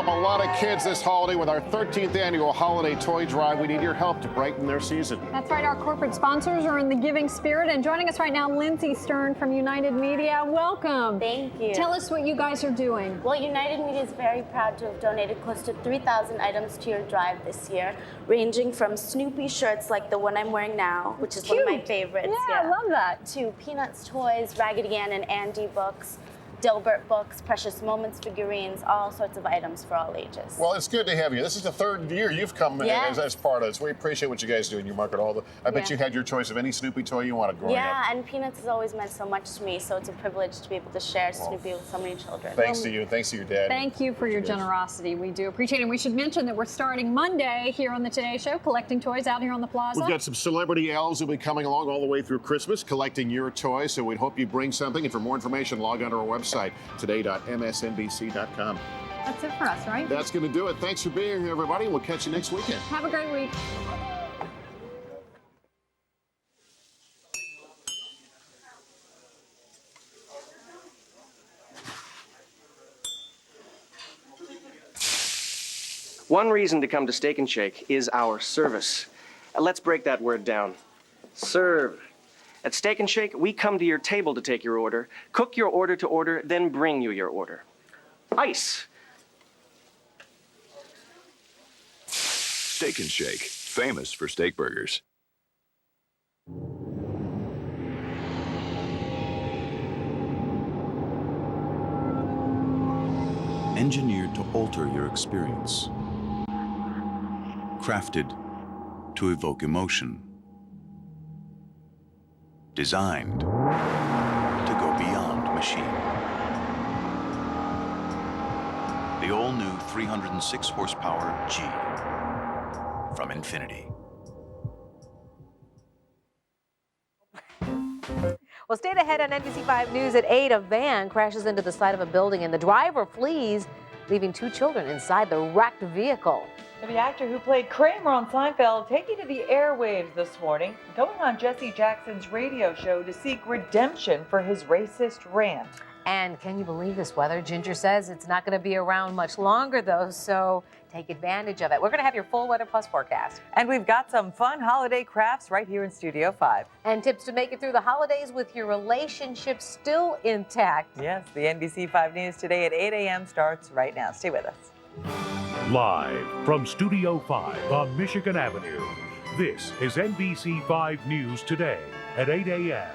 help a lot of kids this holiday with our 13th annual holiday toy drive. We need your help to brighten their season. That's right. Our corporate sponsors are in the giving spirit. And joining us right now, Lindsay Stern from United Media. Welcome. Thank you. Tell us what you guys are doing. Well, United Media is very proud to have donated close to 3,000 items to your drive this year, ranging from Snoopy shirts like the one I'm wearing now, which is one of my favorites. Yeah, I love that. To Peanuts toys, Raggedy Ann and Andy books, Dilbert books, Precious Moments figurines, all sorts of items for all ages. Well, it's good to have you. This is the third year you've come as part of this. We appreciate what you guys do, and you market all the. I bet you had your choice of any Snoopy toy you wanted growing up. Yeah, and Peanuts has always meant so much to me, so it's a privilege to be able to share Snoopy with so many children. Thanks to you, and thanks to your dad. Thank you for your generosity. We do appreciate it. And we should mention that we're starting Monday here on the Today Show, collecting toys out here on the plaza. We've got some celebrity elves who'll be coming along all the way through Christmas, collecting your toys. So we'd hope you bring something. And for more information, log on to our website, today.msnbc.com. That's it for us, right? That's going to do it. Thanks for being here, everybody. We'll catch you next weekend. Have a great week. One reason to come to Steak 'n Shake is our service. Let's break that word down. Serve. At Steak 'n Shake, we come to your table to take your order, cook your order to order, then bring you your order. Ice. Steak 'n Shake, famous for steak burgers. Engineered to alter your experience. Crafted to evoke emotion. Designed to go beyond machine. The all-new 306 horsepower G from Infinity. Well, stay ahead on NBC 5 News at 8. A van crashes into the side of a building and the driver flees, leaving 2 children inside the wrecked vehicle. The actor who played Kramer on Seinfeld taking to the airwaves this morning, going on Jesse Jackson's radio show to seek redemption for his racist rant. And can you believe this weather? Ginger says it's not going to be around much longer, though, so take advantage of it. We're going to have your full Weather Plus forecast. And we've got some fun holiday crafts right here in Studio 5. And tips to make it through the holidays with your relationship still intact. Yes, the NBC 5 News today at 8 a.m. starts right now. Stay with us. Live from Studio 5 on Michigan Avenue, this is NBC 5 News today at 8 a.m.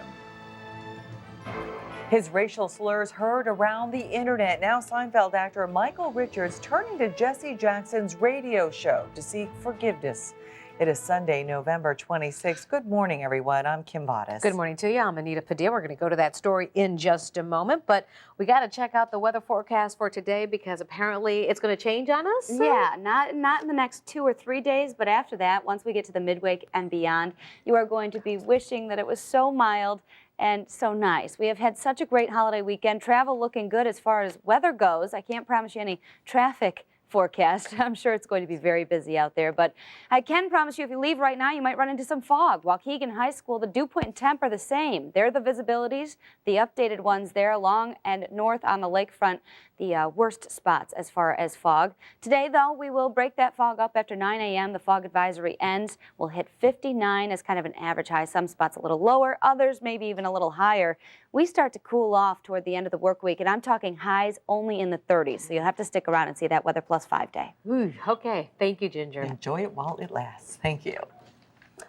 His racial slurs heard around the internet. Now Seinfeld actor Michael Richards turning to Jesse Jackson's radio show to seek forgiveness. It is Sunday, November 26th. Good morning, everyone. I'm Kim Bottis. Good morning to you. I'm Anita Padilla. We're going to go to that story in just a moment, but we got to check out the weather forecast for today because apparently it's going to change on us. Yeah, not in the next 2 or 3 days, but after that, once we get to the midweek and beyond, you are going to be wishing that it was so mild and so nice. We have had such a great holiday weekend. Travel looking good as far as weather goes. I can't promise you any traffic forecast. I'm sure it's going to be very busy out there, but I can promise you if you leave right now, you might run into some fog. Waukegan High School, the dew point and temp are the same. They're the visibilities, the updated ones there along and north on the lakefront, the worst spots as far as fog. Today, though, we will break that fog up after 9 a.m. The fog advisory ends. We'll hit 59 as kind of an average high. Some spots a little lower, others maybe even a little higher. We start to cool off toward the end of the work week, and I'm talking highs only in the 30s, so you'll have to stick around and see that Weather Plus 5 day. Ooh, okay. Thank you, Ginger. Enjoy it while it lasts. Thank you.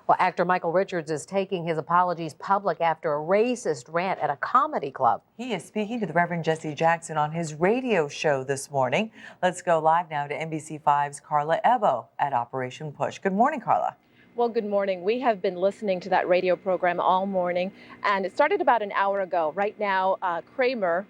Well, actor Michael Richards is taking his apologies public after a racist rant at a comedy club. He is speaking to the Reverend Jesse Jackson on his radio show this morning. Let's go live now to NBC5's Carla Ebo at Operation Push. Good morning, Carla. Well, good morning. We have been listening to that radio program all morning, and it started about an hour ago. Right now, Kramer,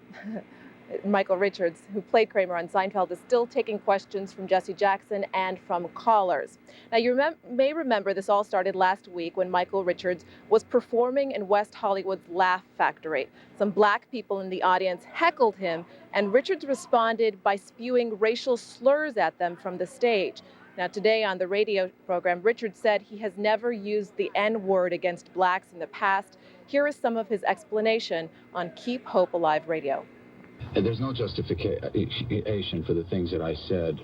Michael Richards, who played Kramer on Seinfeld, is still taking questions from Jesse Jackson and from callers. Now, you may remember this all started last week when Michael Richards was performing in West Hollywood's Laugh Factory. Some black people in the audience heckled him, and Richards responded by spewing racial slurs at them from the stage. Now, today on the radio program, Richards said he has never used the N-word against blacks in the past. Here is some of his explanation on Keep Hope Alive Radio. There's no justification for the things that I said,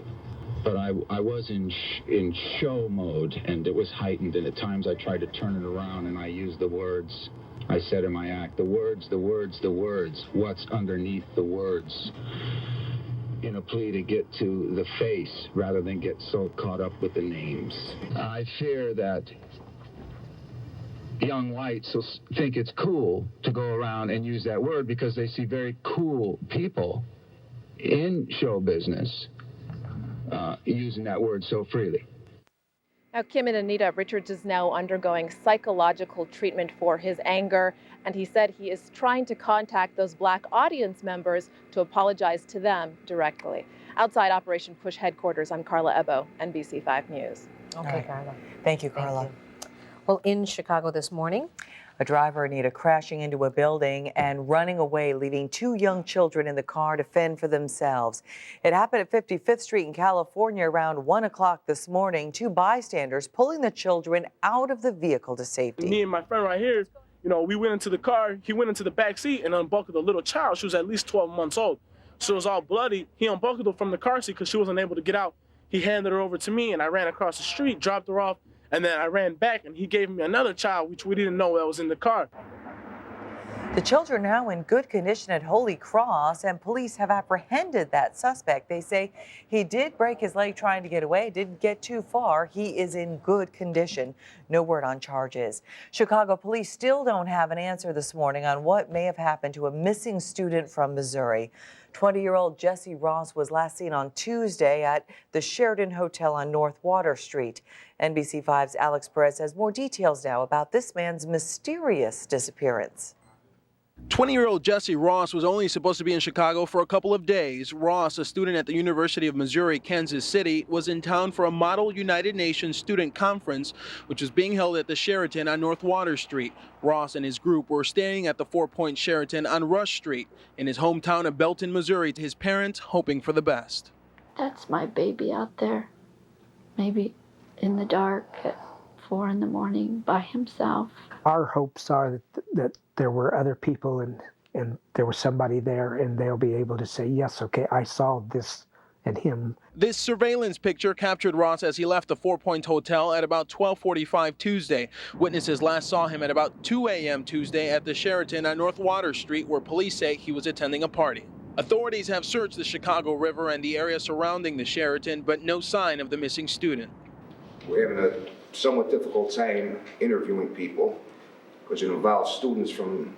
but I was in show mode, and it was heightened, and at times I tried to turn it around, and I used the words I said in my act. The words, the words, the words. What's underneath the words? In a plea to get to the face rather than get so caught up with the names. I fear that young whites will think it's cool to go around and use that word because they see very cool people in show business using that word so freely. Now, Kim and Anita, Richards is now undergoing psychological treatment for his anger, and he said he is trying to contact those Black audience members to apologize to them directly. Outside Operation Push headquarters, I'm Carla Ebo, NBC 5 News. Okay, right. Carla. Thank you, Carla. Thank you. Well, in Chicago this morning, A driver, Anita, crashing into a building and running away, leaving 2 young children in the car to fend for themselves. It happened at 55th Street in California around 1 o'clock this morning. 2 bystanders pulling the children out of the vehicle to safety. Me and my friend right here, we went into the car. He went into the back seat and unbuckled a little child. She was at least 12 months old. So it was all bloody. He unbuckled her from the car seat because she wasn't able to get out. He handed her over to me, and I ran across the street, dropped her off, and then I ran back, and he gave me another child, which we didn't know that was in the car. The children now in good condition at Holy Cross, and police have apprehended that suspect. They say he did break his leg trying to get away, didn't get too far. He is in good condition. No word on charges. Chicago police still don't have an answer this morning on what may have happened to a missing student from Missouri. 20-year-old Jesse Ross was last seen on Tuesday at the Sheraton Hotel on North Water Street. NBC 5's Alex Perez has more details now about this man's mysterious disappearance. 20-year-old Jesse Ross was only supposed to be in Chicago for a couple of days. Ross, a student at the University of Missouri, Kansas City, was in town for a Model United Nations student conference, which was being held at the Sheraton on North Water Street. Ross and his group were staying at the 4 Point Sheraton on Rush Street in his hometown of Belton, Missouri, to his parents, hoping for the best. That's my baby out there, maybe in the dark at 4 in the morning by himself. Our hopes are that there were other people and there was somebody there, and they'll be able to say, yes, okay, I saw this and him. This surveillance picture captured Ross as he left the 4 Point Hotel at about 12:45 Tuesday. Witnesses last saw him at about 2 a.m. Tuesday at the Sheraton on North Water Street, where police say he was attending a party. Authorities have searched the Chicago River and the area surrounding the Sheraton, but no sign of the missing student. We're having a somewhat difficult time interviewing people because it involves students from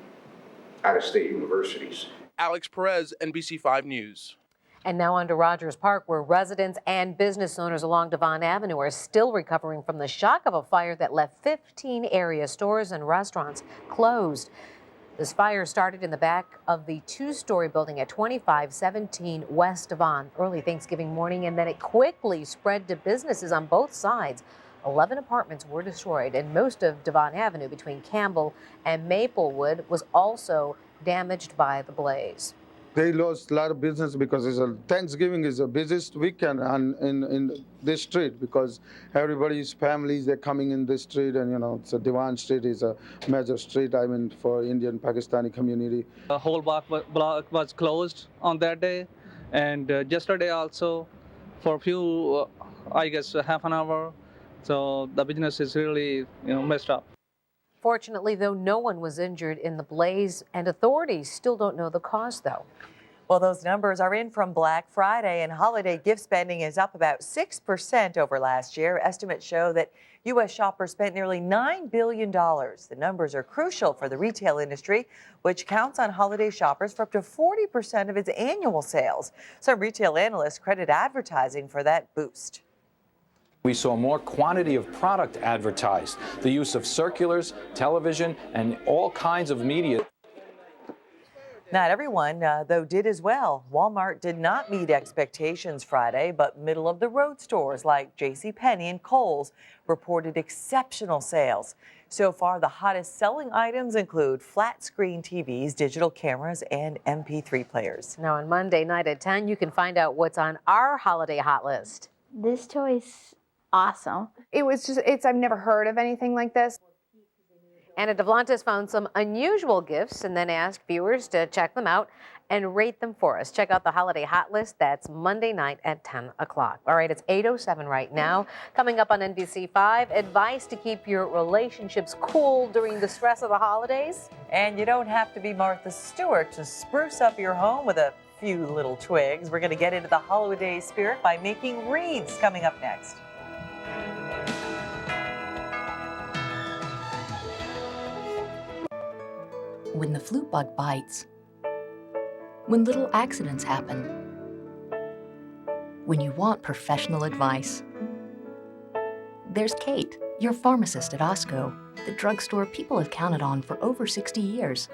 out-of-state universities. Alex Perez, NBC 5 News. And now on to Rogers Park, where residents and business owners along Devon Avenue are still recovering from the shock of a fire that left 15 area stores and restaurants closed. This fire started in the back of the 2-story building at 2517 West Devon early Thanksgiving morning, and then it quickly spread to businesses on both sides. 11 apartments were destroyed, and most of Devon Avenue between Campbell and Maplewood was also damaged by the blaze. They lost a lot of business because Thanksgiving is the busiest weekend in this street because everybody's families, they're coming in this street, and it's a Devon Street is a major street, for Indian Pakistani community. The whole block was closed on that day, and yesterday also for a few, I guess half an hour. So the business is really, messed up. Fortunately, though, no one was injured in the blaze, and authorities still don't know the cause, though. Well, those numbers are in from Black Friday, and holiday gift spending is up about 6% over last year. Estimates show that U.S. shoppers spent nearly $9 billion. The numbers are crucial for the retail industry, which counts on holiday shoppers for up to 40% of its annual sales. Some retail analysts credit advertising for that boost. We saw more quantity of product advertised, the use of circulars, television, and all kinds of media. Not everyone, though, did as well. Walmart did not meet expectations Friday, but middle-of-the-road stores like JCPenney and Kohl's reported exceptional sales. So far, the hottest selling items include flat-screen TVs, digital cameras, and MP3 players. Now, on Monday night at 10, you can find out what's on our holiday hot list. This toy's awesome. I've never heard of anything like this. Anna Devlantis found some unusual gifts and then asked viewers to check them out and rate them for us. Check out the holiday hot list. That's Monday night at 10 o'clock. All right, it's 8:07 right now. Coming up on NBC 5, advice to keep your relationships cool during the stress of the holidays. And you don't have to be Martha Stewart to spruce up your home with a few little twigs. We're going to get into the holiday spirit by making wreaths coming up next. When the flu bug bites, when little accidents happen, when you want professional advice. There's Kate, your pharmacist at Osco, the drugstore people have counted on for over 60 years.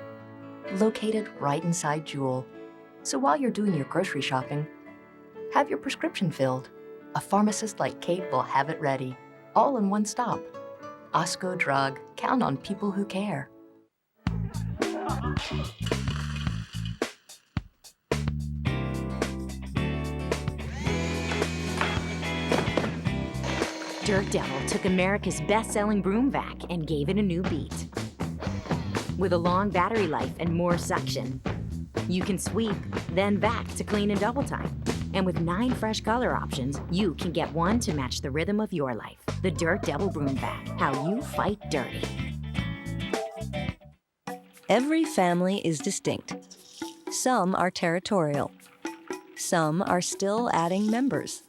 Located right inside Jewel. So while you're doing your grocery shopping, have your prescription filled. A pharmacist like Kate will have it ready, all in one stop. Osco Drug, count on people who care. Dirt Devil took America's best-selling broom vac and gave it a new beat. With a long battery life and more suction, you can sweep, then vac to clean in double time. And with 9 fresh color options, you can get one to match the rhythm of your life. The Dirt Devil Broom Vac, how you fight dirty. Every family is distinct. Some are territorial. Some are still adding members.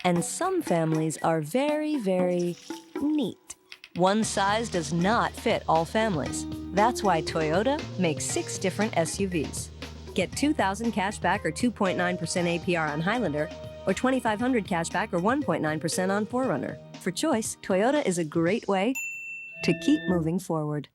And some families are very, very neat. One size does not fit all families. That's why Toyota makes 6 different SUVs. Get $2,000 cash back or 2.9% APR on Highlander, or $2,500 cash back or 1.9% on 4Runner. For choice, Toyota is a great way to keep moving forward.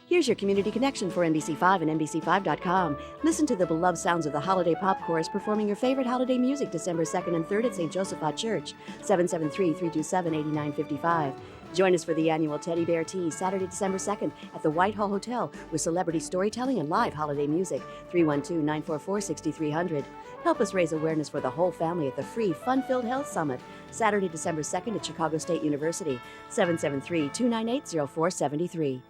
Here's your community connection for NBC5 and NBC5.com. Listen to the beloved sounds of the Holiday Pop Chorus performing your favorite holiday music December 2nd and 3rd at St. Josephat Church, 773-327-8955. Join us for the annual Teddy Bear Tea, Saturday, December 2nd at the Whitehall Hotel with celebrity storytelling and live holiday music, 312-944-6300. Help us raise awareness for the whole family at the free Fun-Filled Health Summit, Saturday, December 2nd at Chicago State University, 773-298-0473.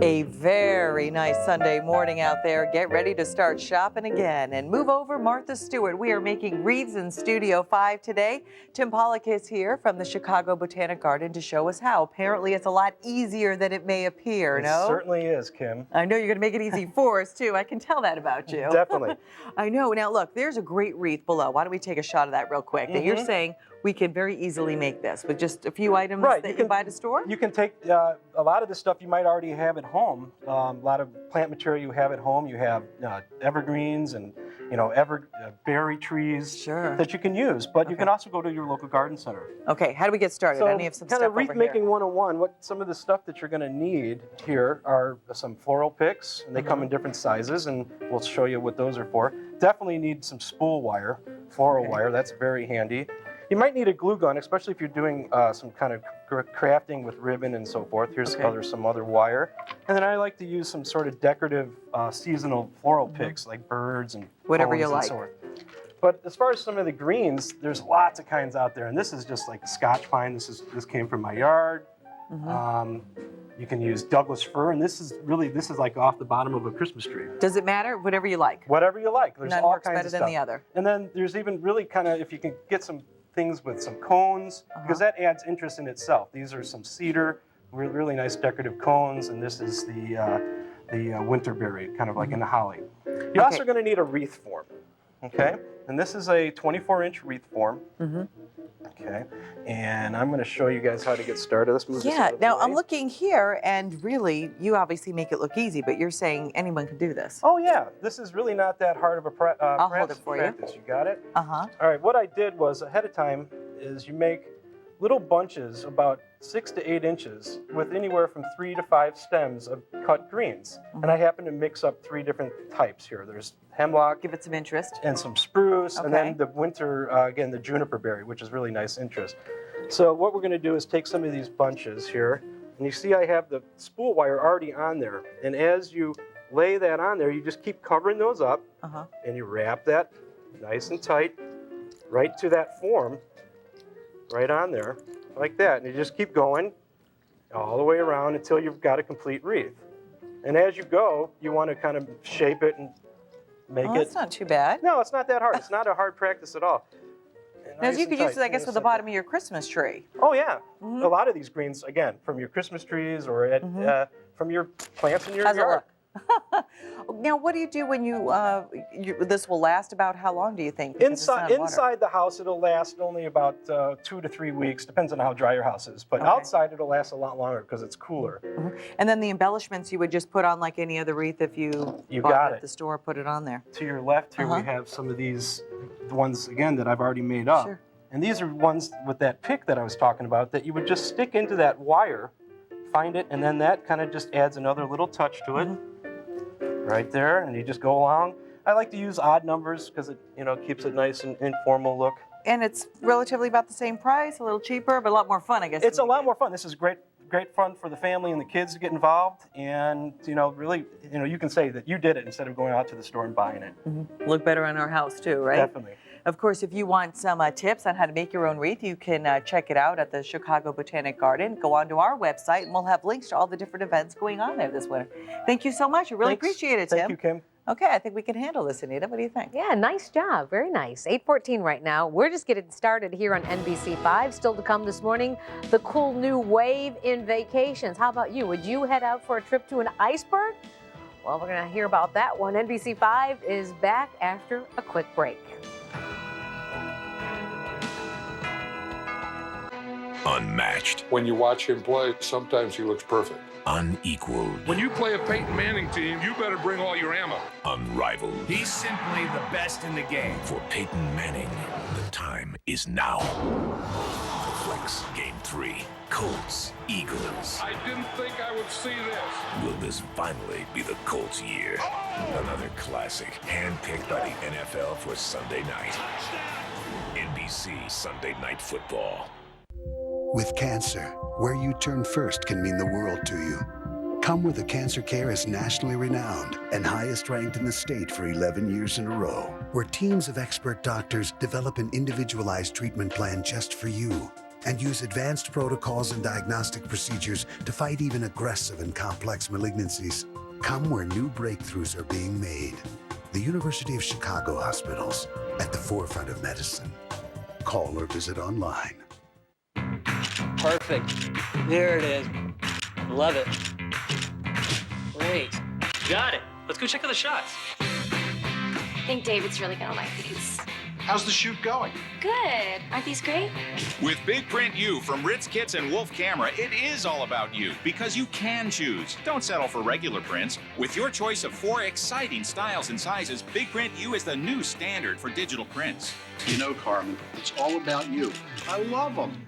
A very nice Sunday morning out there. Get ready to start shopping again and move over Martha Stewart. We are making wreaths in Studio 5 today. Tim Pollock is here from the Chicago Botanic Garden to show us how. Apparently it's a lot easier than it may appear, no? It certainly is, Kim. I know you're going to make it easy for us, too. I can tell that about you. Definitely. I know. Now, look, there's a great wreath below. Why don't we take a shot of that real quick? Now, you're saying we can very easily make this with just a few items that you buy at a store? You can take a lot of the stuff you might already have at home. A lot of plant material you have at home. You have evergreens and berry trees that you can use. But you can also go to your local garden center. Okay, how do we get started? I need have some stuff over here. Kind of wreath making 101. Some of the stuff that you're going to need here are some floral picks, and they come in different sizes, and we'll show you what those are for. Definitely need some spool wire, floral wire. That's very handy. You might need a glue gun, especially if you're doing some kind of crafting with ribbon and so forth. Here's some other wire. And then I like to use some sort of decorative seasonal floral picks like birds and whatever you like. And so forth. But as far as some of the greens, there's lots of kinds out there. And this is just like Scotch pine. This came from my yard. You can use Douglas fir, and this is like off the bottom of a Christmas tree. Does it matter? Whatever you like. Whatever you like. There's None all works kinds better of than stuff. the other. And then there's even really kind of, if you can get some things with some cones, because that adds interest in itself. These are some cedar, really nice decorative cones, and this is the winterberry, kind of like in the holly. You're also going to need a wreath form, okay? And this is a 24-inch wreath form. Okay, and I'm going to show you guys how to get started. Let's move this out of the now way. I'm looking here, and really, you obviously make it look easy, but you're saying anyone can do this. Oh yeah, this is really not that hard of a I'll hold it for practice. You got it? Uh-huh. All right, what I did was ahead of time is you make little bunches about 6 to 8 inches with anywhere from 3 to 5 stems of cut greens. And I happen to mix up 3 different types here. There's hemlock. Give it some interest. And some spruce, and then the winter, again, the juniper berry, which is really nice interest. So what we're going to do is take some of these bunches here, and you see I have the spool wire already on there. And as you lay that on there, you just keep covering those up, and you wrap that nice and tight. right to that form, right on there, like that. And you just keep going all the way around until you've got a complete wreath. And as you go, you want to kind of shape it and make it. That's not too bad. No, it's not that hard. It's not a hard practice at all. Now, you could use it, I guess, with the bottom of your Christmas tree. Oh, yeah. A lot of these greens, again, from your Christmas trees or from your plants in your yard. Now, what do you do when this will last about how long, do you think? Inside the house, it'll last only about 2 to 3 weeks, depends on how dry your house is. But outside, it'll last a lot longer because it's cooler. And then the embellishments you would just put on like any other wreath if you bought got it at it. the store, put it on there. To your left here, we have some of these ones, again, that I've already made up. Sure. And these are ones with that pick that I was talking about that you would just stick into that wire, find it, and then that kind of just adds another little touch to it. Right there, and you just go along. I like to use odd numbers because it, keeps it nice and informal look. And it's relatively about the same price, a little cheaper, but a lot more fun, I guess. It's a lot more fun. This is great fun for the family and the kids to get involved, and really, you can say that you did it instead of going out to the store and buying it. Look better on our house too, right? Definitely. Of course, if you want some tips on how to make your own wreath, you can check it out at the Chicago Botanic Garden. Go onto our website, and we'll have links to all the different events going on there this winter. Thank you so much. We really appreciate it, Tim. Thank you, Kim. Okay, I think we can handle this, Anita. What do you think? Yeah, nice job. Very nice. 8:14 right now. We're just getting started here on NBC5. Still to come this morning, the cool new wave in vacations. How about you? Would you head out for a trip to an iceberg? Well, we're going to hear about that one. NBC5 is back after a quick break. Unmatched. When you watch him play, sometimes he looks perfect. Unequaled. When you play a Peyton Manning team, you better bring all your ammo. Unrivaled. He's simply the best in the game. For Peyton Manning, the time is now. The Flex Game 3. Colts, Eagles. I didn't think I would see this. Will this finally be the Colts' year? Oh! Another classic, handpicked by the NFL for Sunday night. NBC Sunday Night Football. With cancer, where you turn first can mean the world to you. Come where the cancer care is nationally renowned and highest ranked in the state for 11 years in a row. Where teams of expert doctors develop an individualized treatment plan just for you and use advanced protocols and diagnostic procedures to fight even aggressive and complex malignancies. Come where new breakthroughs are being made. The University of Chicago Hospitals, at the forefront of medicine. Call or visit online. Perfect. There it is. Love it. Great. Got it. Let's go check out the shots. I think David's really gonna like these. How's the shoot going? Good. Aren't these great? With Big Print U from Ritz Kits and Wolf Camera, it is all about you because you can choose. Don't settle for regular prints. With your choice of 4 exciting styles and sizes, Big Print U is the new standard for digital prints. You know, Carmen, it's all about you. I love them.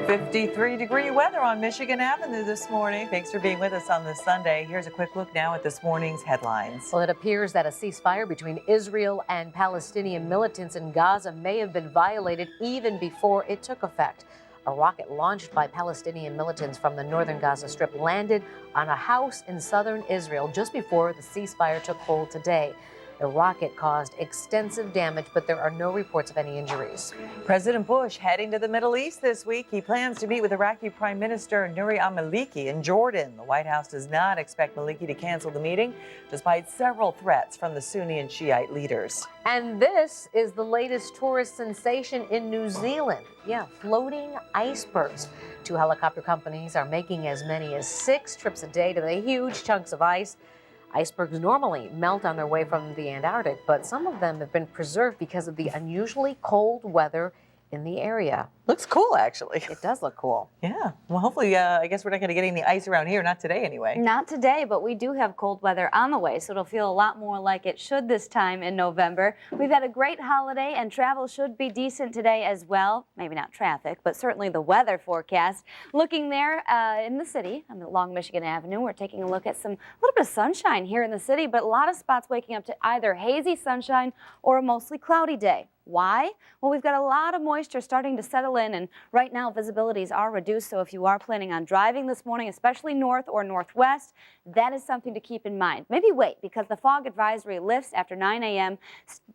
53-degree weather on Michigan Avenue this morning. Thanks for being with us on this Sunday. Here's a quick look now at this morning's headlines. Well, it appears that a ceasefire between Israel and Palestinian militants in Gaza may have been violated even before it took effect. A rocket launched by Palestinian militants from the northern Gaza Strip landed on a house in southern Israel just before the ceasefire took hold today. The rocket caused extensive damage, but there are no reports of any injuries. President Bush heading to the Middle East this week. He plans to meet with Iraqi Prime Minister Nouri al-Maliki in Jordan. The White House does not expect Maliki to cancel the meeting, despite several threats from the Sunni and Shiite leaders. And this is the latest tourist sensation in New Zealand. Yeah, floating icebergs. 2 helicopter companies are making as many as 6 trips a day to the huge chunks of ice. Icebergs normally melt on their way from the Antarctic, but some of them have been preserved because of the unusually cold weather in the area. Looks cool, actually. It does look cool. Yeah. Well, hopefully, I guess we're not going to get any ice around here. Not today, anyway. Not today, but we do have cold weather on the way, so it'll feel a lot more like it should this time in November. We've had a great holiday, and travel should be decent today as well. Maybe not traffic, but certainly the weather forecast. Looking there in the city, along Michigan Avenue, we're taking a look at a little bit of sunshine here in the city, but a lot of spots waking up to either hazy sunshine or a mostly cloudy day. Why? Well, we've got a lot of moisture starting to settle settle in, and right now visibilities are reduced, so if you are planning on driving this morning, especially north or northwest, that is something to keep in mind. Maybe wait, because the fog advisory lifts after 9 a.m.,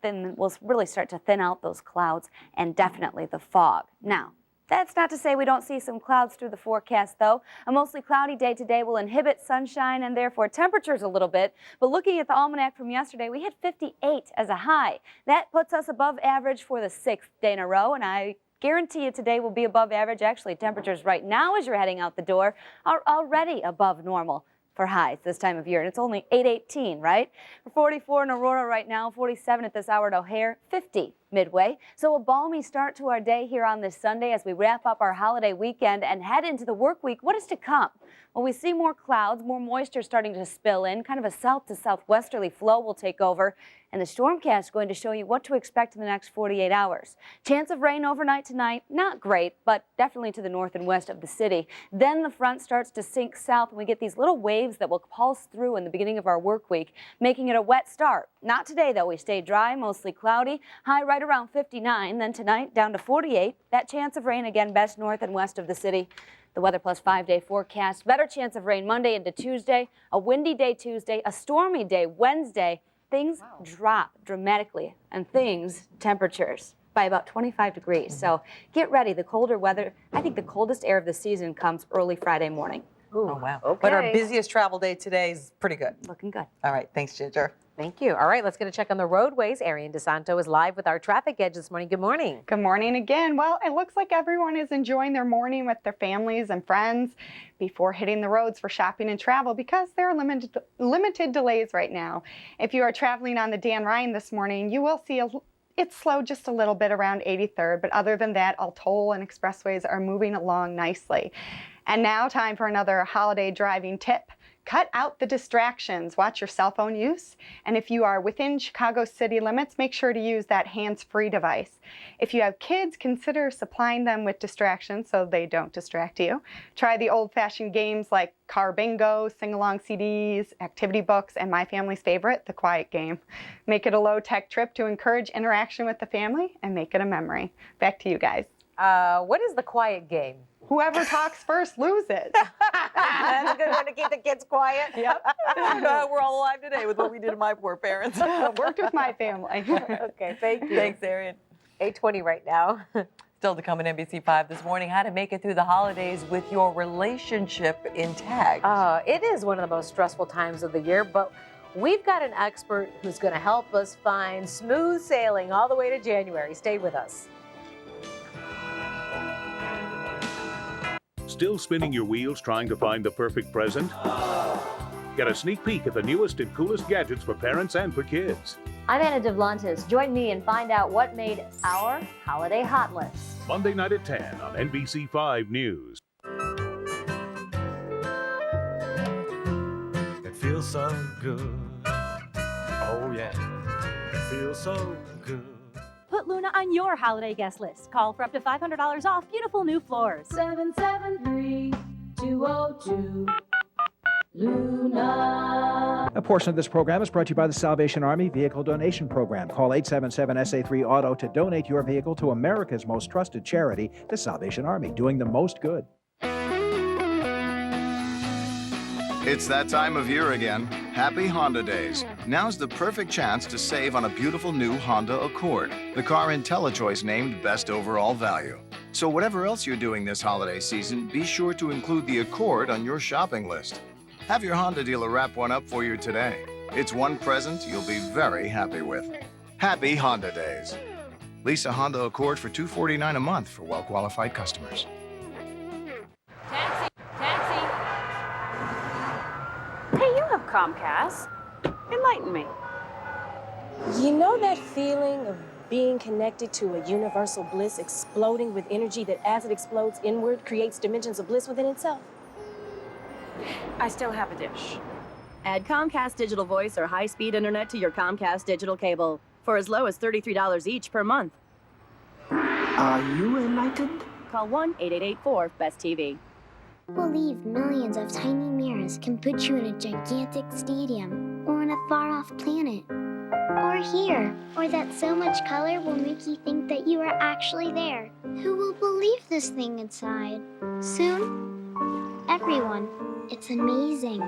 then we'll really start to thin out those clouds and definitely the fog. Now, that's not to say we don't see some clouds through the forecast, though. A mostly cloudy day today will inhibit sunshine and therefore temperatures a little bit. But looking at the almanac from yesterday, we hit 58 as a high. That puts us above average for the 6th day in a row, and I guarantee you today will be above average. Actually, temperatures right now as you're heading out the door are already above normal for highs this time of year, and it's only 8:18, right? We're 44 in Aurora right now, 47 at this hour at O'Hare, 50 Midway. So a balmy start to our day here on this Sunday as we wrap up our holiday weekend and head into the work week. What is to come? Well, we see more clouds, more moisture starting to spill in. Kind of a south to southwesterly flow will take over. And the Stormcast is going to show you what to expect in the next 48 hours. Chance of rain overnight tonight, not great, but definitely to the north and west of the city. Then the front starts to sink south and we get these little waves that will pulse through in the beginning of our work week, making it a wet start. Not today, though. We stay dry, mostly cloudy, high right around 59. Then tonight down to 48. That chance of rain again best north and west of the city. The Weather Plus 5-day forecast, better chance of rain Monday into Tuesday, a windy day Tuesday, a stormy day Wednesday. Things drop dramatically, and temperatures by about 25 degrees. So get ready. The colder weather, I think the coldest air of the season comes early Friday morning. Ooh, oh, wow. Okay. But our busiest travel day today is pretty good. Looking good. All right. Thanks, Ginger. Thank you. All right, let's get a check on the roadways. Arian DeSanto is live with our traffic edge this morning. Good morning. Good morning again. Well, it looks like everyone is enjoying their morning with their families and friends before hitting the roads for shopping and travel because there are limited delays right now. If you are traveling on the Dan Ryan this morning, you will see it's slow just a little bit around 83rd, but other than that, all toll and expressways are moving along nicely. And now time for another holiday driving tip. Cut out the distractions. Watch your cell phone use. And if you are within Chicago city limits, make sure to use that hands-free device. If you have kids, consider supplying them with distractions so they don't distract you. Try the old-fashioned games like car bingo, sing-along CDs, activity books, and my family's favorite, the quiet game. Make it a low-tech trip to encourage interaction with the family and make it a memory. Back to you guys. What is the quiet game? Whoever talks first loses. That's a good one to keep the kids quiet. Yep. I don't know how we're all alive today with what we did to my poor parents. Worked with my family. Okay, thank you. Thanks, Arian. 8:20 right now. Still to come on NBC5 this morning, how to make it through the holidays with your relationship intact. It is one of the most stressful times of the year, but we've got an expert who's going to help us find smooth sailing all the way to January. Stay with us. Still spinning your wheels trying to find the perfect present? Get a sneak peek at the newest and coolest gadgets for parents and for kids. I'm Anna Devlantis. Join me and find out what made our holiday hot list. Monday night at 10 on NBC5 News. It feels so good. Oh yeah, it feels so good. Put Luna on your holiday guest list. Call for up to $500 off beautiful new floors. 773-202 Luna. A portion of this program is brought to you by the Salvation Army Vehicle Donation Program. Call 877-SA3-AUTO to donate your vehicle to America's most trusted charity, the Salvation Army, doing the most good. It's that time of year again. Happy Honda Days. Now's the perfect chance to save on a beautiful new Honda Accord, the car IntelliChoice named Best Overall Value. So whatever else you're doing this holiday season, be sure to include the Accord on your shopping list. Have your Honda dealer wrap one up for you today. It's one present you'll be very happy with. Happy Honda Days. Lease a Honda Accord for $249 a month for well-qualified customers. Hey, you have Comcast. Enlighten me. You know that feeling of being connected to a universal bliss exploding with energy that as it explodes inward creates dimensions of bliss within itself? I still have a dish. Add Comcast Digital Voice or high-speed internet to your Comcast digital cable for as low as $33 each per month. Are you enlightened? Call 1-888-4-BEST-TV. Believe millions of tiny mirrors can put you in a gigantic stadium or on a far-off planet. or here, or that so much color will make you think that you are actually there. Who will believe this thing inside? Soon, everyone. It's amazing.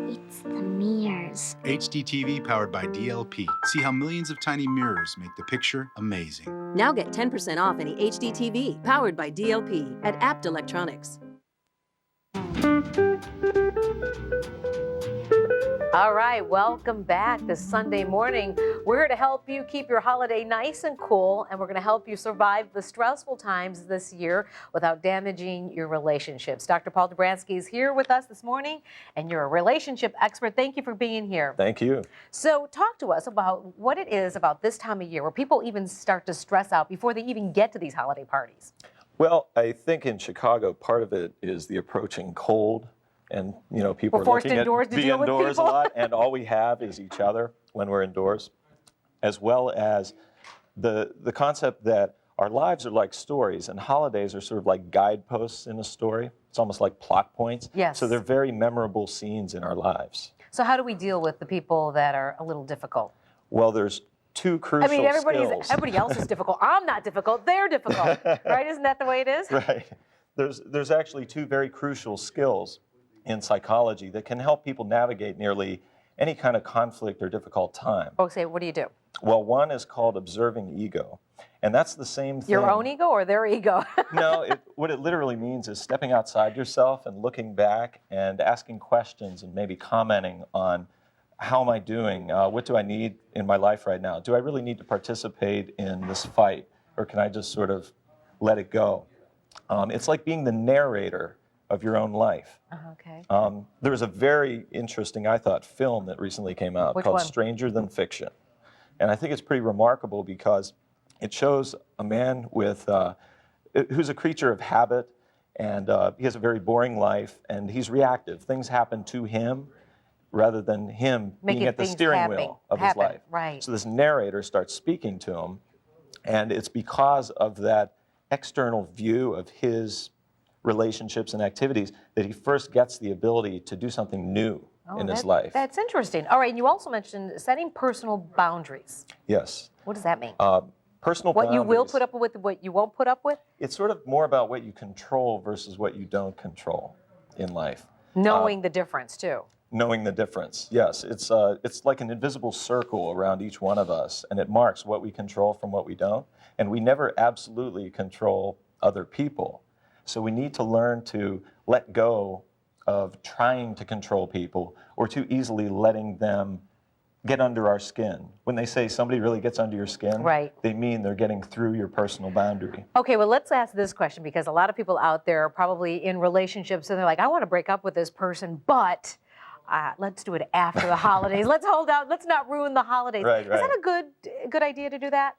It's the mirrors. HDTV powered by DLP. See how millions of tiny mirrors make the picture amazing. Now get 10% off any HDTV powered by DLP at Apt Electronics. All right, welcome back this Sunday morning. We're here to help you keep your holiday nice and cool, and we're going to help you survive the stressful times this year without damaging your relationships. Dr. Paul Dobransky is here with us this morning, and you're a relationship expert. Thank you for being here. Thank you. So talk to us about what it is about this time of year where people even start to stress out before they even get to these holiday parties. Well, I think in Chicago, part of it is the approaching cold. And, you know, people are looking at being indoors a lot, and all we have is each other when we're indoors, as well as the concept that our lives are like stories, and holidays are sort of like guideposts in a story. It's almost like plot points. Yes. So they're very memorable scenes in our lives. So how do we deal with the people that are a little difficult? Well, there's two crucial skills. Everybody else is difficult. I'm not difficult. They're difficult. Right? Isn't that the way it is? Right. There's actually two very crucial skills in psychology that can help people navigate nearly any kind of conflict or difficult time. Okay, what do you do? Well, one is called observing ego, and that's the same thing. Your own ego or their ego? No, what it literally means is stepping outside yourself and looking back and asking questions and maybe commenting on how am I doing? What do I need in my life right now? Do I really need to participate in this fight, or can I just sort of let it go? It's like being the narrator of your own life. Okay. There was a very interesting, I thought, film that recently came out Which called one? Stranger Than Fiction. And I think it's pretty remarkable because it shows a man with who's a creature of habit, and he has a very boring life, and he's reactive. Things happen to him rather than him being at the steering wheel of his life. Right. So this narrator starts speaking to him, and it's because of that external view of his relationships and activities that he first gets the ability to do something new in his life. That's interesting. All right, and you also mentioned setting personal boundaries. Yes. What does that mean? Personal what boundaries. you will put up with, what you won't put up with? It's sort of more about what you control versus what you don't control in life. Knowing the difference, too. Knowing the difference, yes. It's like an invisible circle around each one of us, and it marks what we control from what we don't. And we never absolutely control other people. So we need to learn to let go of trying to control people or too easily letting them get under our skin. When they say somebody really gets under your skin, right, they mean they're getting through your personal boundary. Okay, well, let's ask this question, because a lot of people out there are probably in relationships and they're like, I want to break up with this person, but let's do it after the holidays. Let's hold out. Let's not ruin the holidays. Right, Is that a good idea to do that?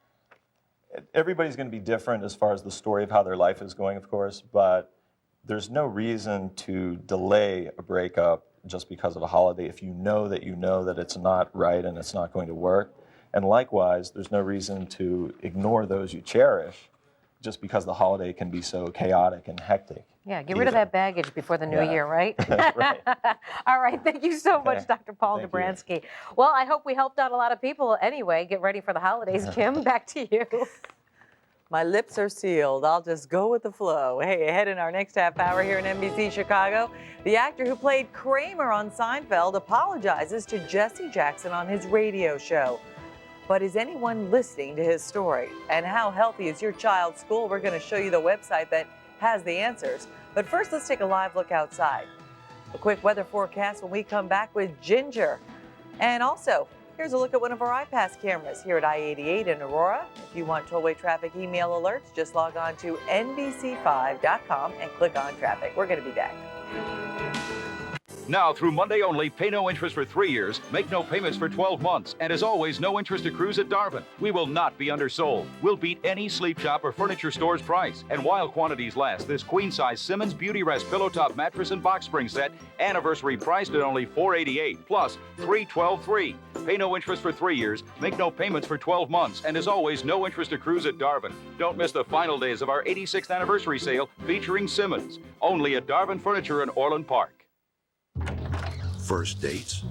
Everybody's going to be different as far as the story of how their life is going, of course, but there's no reason to delay a breakup just because of a holiday if you know that it's not right and it's not going to work. And likewise, there's no reason to ignore those you cherish just because the holiday can be so chaotic and hectic. Yeah, get rid of that baggage before the new year, right? Right. All right, thank you so much, Dr. Paul Dobransky. Well, I hope we helped out a lot of people anyway. Get ready for the holidays. Kim, back to you. My lips are sealed. I'll just go with the flow. Hey, ahead in our next half hour here in NBC Chicago, the actor who played Kramer on Seinfeld apologizes to Jesse Jackson on his radio show. But is anyone listening to his story? And how healthy is your child's school? We're going to show you the website that has the answers. But first, let's take a live look outside. A quick weather forecast when we come back with Ginger. And also, here's a look at one of our iPass cameras here at I-88 in Aurora. If you want tollway traffic email alerts, just log on to NBC5.com and click on traffic. We're going to be back. Now, through Monday only, pay no interest for 3 years, make no payments for 12 months, and as always, no interest accrues at Darvin. We will not be undersold. We'll beat any sleep shop or furniture store's price. And while quantities last, this queen-size Simmons Beauty Rest pillow top mattress and box spring set, anniversary priced at only $488, plus $312 free. Pay no interest for 3 years, make no payments for 12 months, and as always, no interest accrues at Darvin. Don't miss the final days of our 86th anniversary sale featuring Simmons, only at Darvin Furniture in Orland Park. First dates,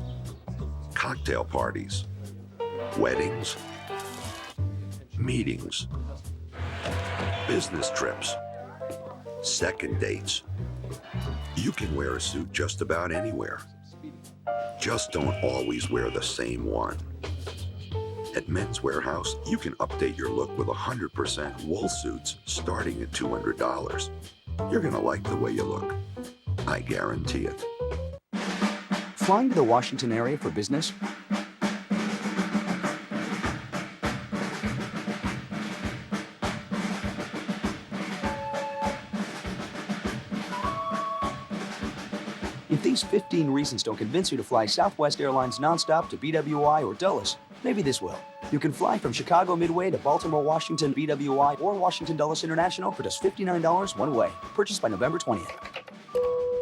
cocktail parties, weddings, meetings, business trips, second dates. You can wear a suit just about anywhere. Just don't always wear the same one. At Men's Warehouse, you can update your look with 100% wool suits starting at $200. You're gonna like the way you look. I guarantee it. Flying to the Washington area for business? If these 15 reasons don't convince you to fly Southwest Airlines nonstop to BWI or Dulles, maybe this will. You can fly from Chicago Midway to Baltimore, Washington, BWI, or Washington Dulles International for just $59 one way. Purchased by November 20th.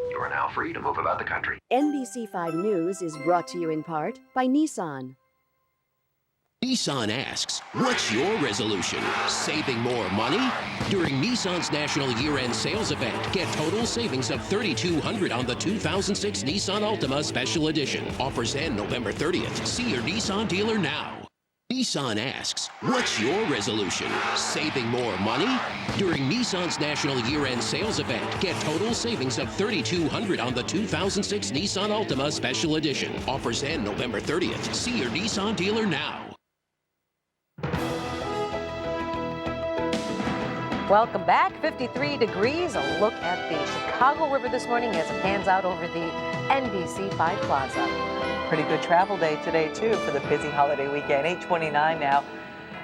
You are now free to move about the country. NBC5 News is brought to you in part by Nissan. Nissan asks, what's your resolution? Saving more money? During Nissan's National Year-End Sales Event, get total savings of $3,200 on the 2006 Nissan Altima Special Edition. Offers end November 30th. See your Nissan dealer now. Nissan asks, what's your resolution? Saving more money? During Nissan's National Year-End Sales Event, get total savings of $3,200 on the 2006 Nissan Altima Special Edition. Offers end November 30th. See your Nissan dealer now. Welcome back. 53 degrees. A look at the Chicago River this morning as it pans out over the NBC 5 Plaza. Pretty good travel day today, too, for the busy holiday weekend. 8:29 now.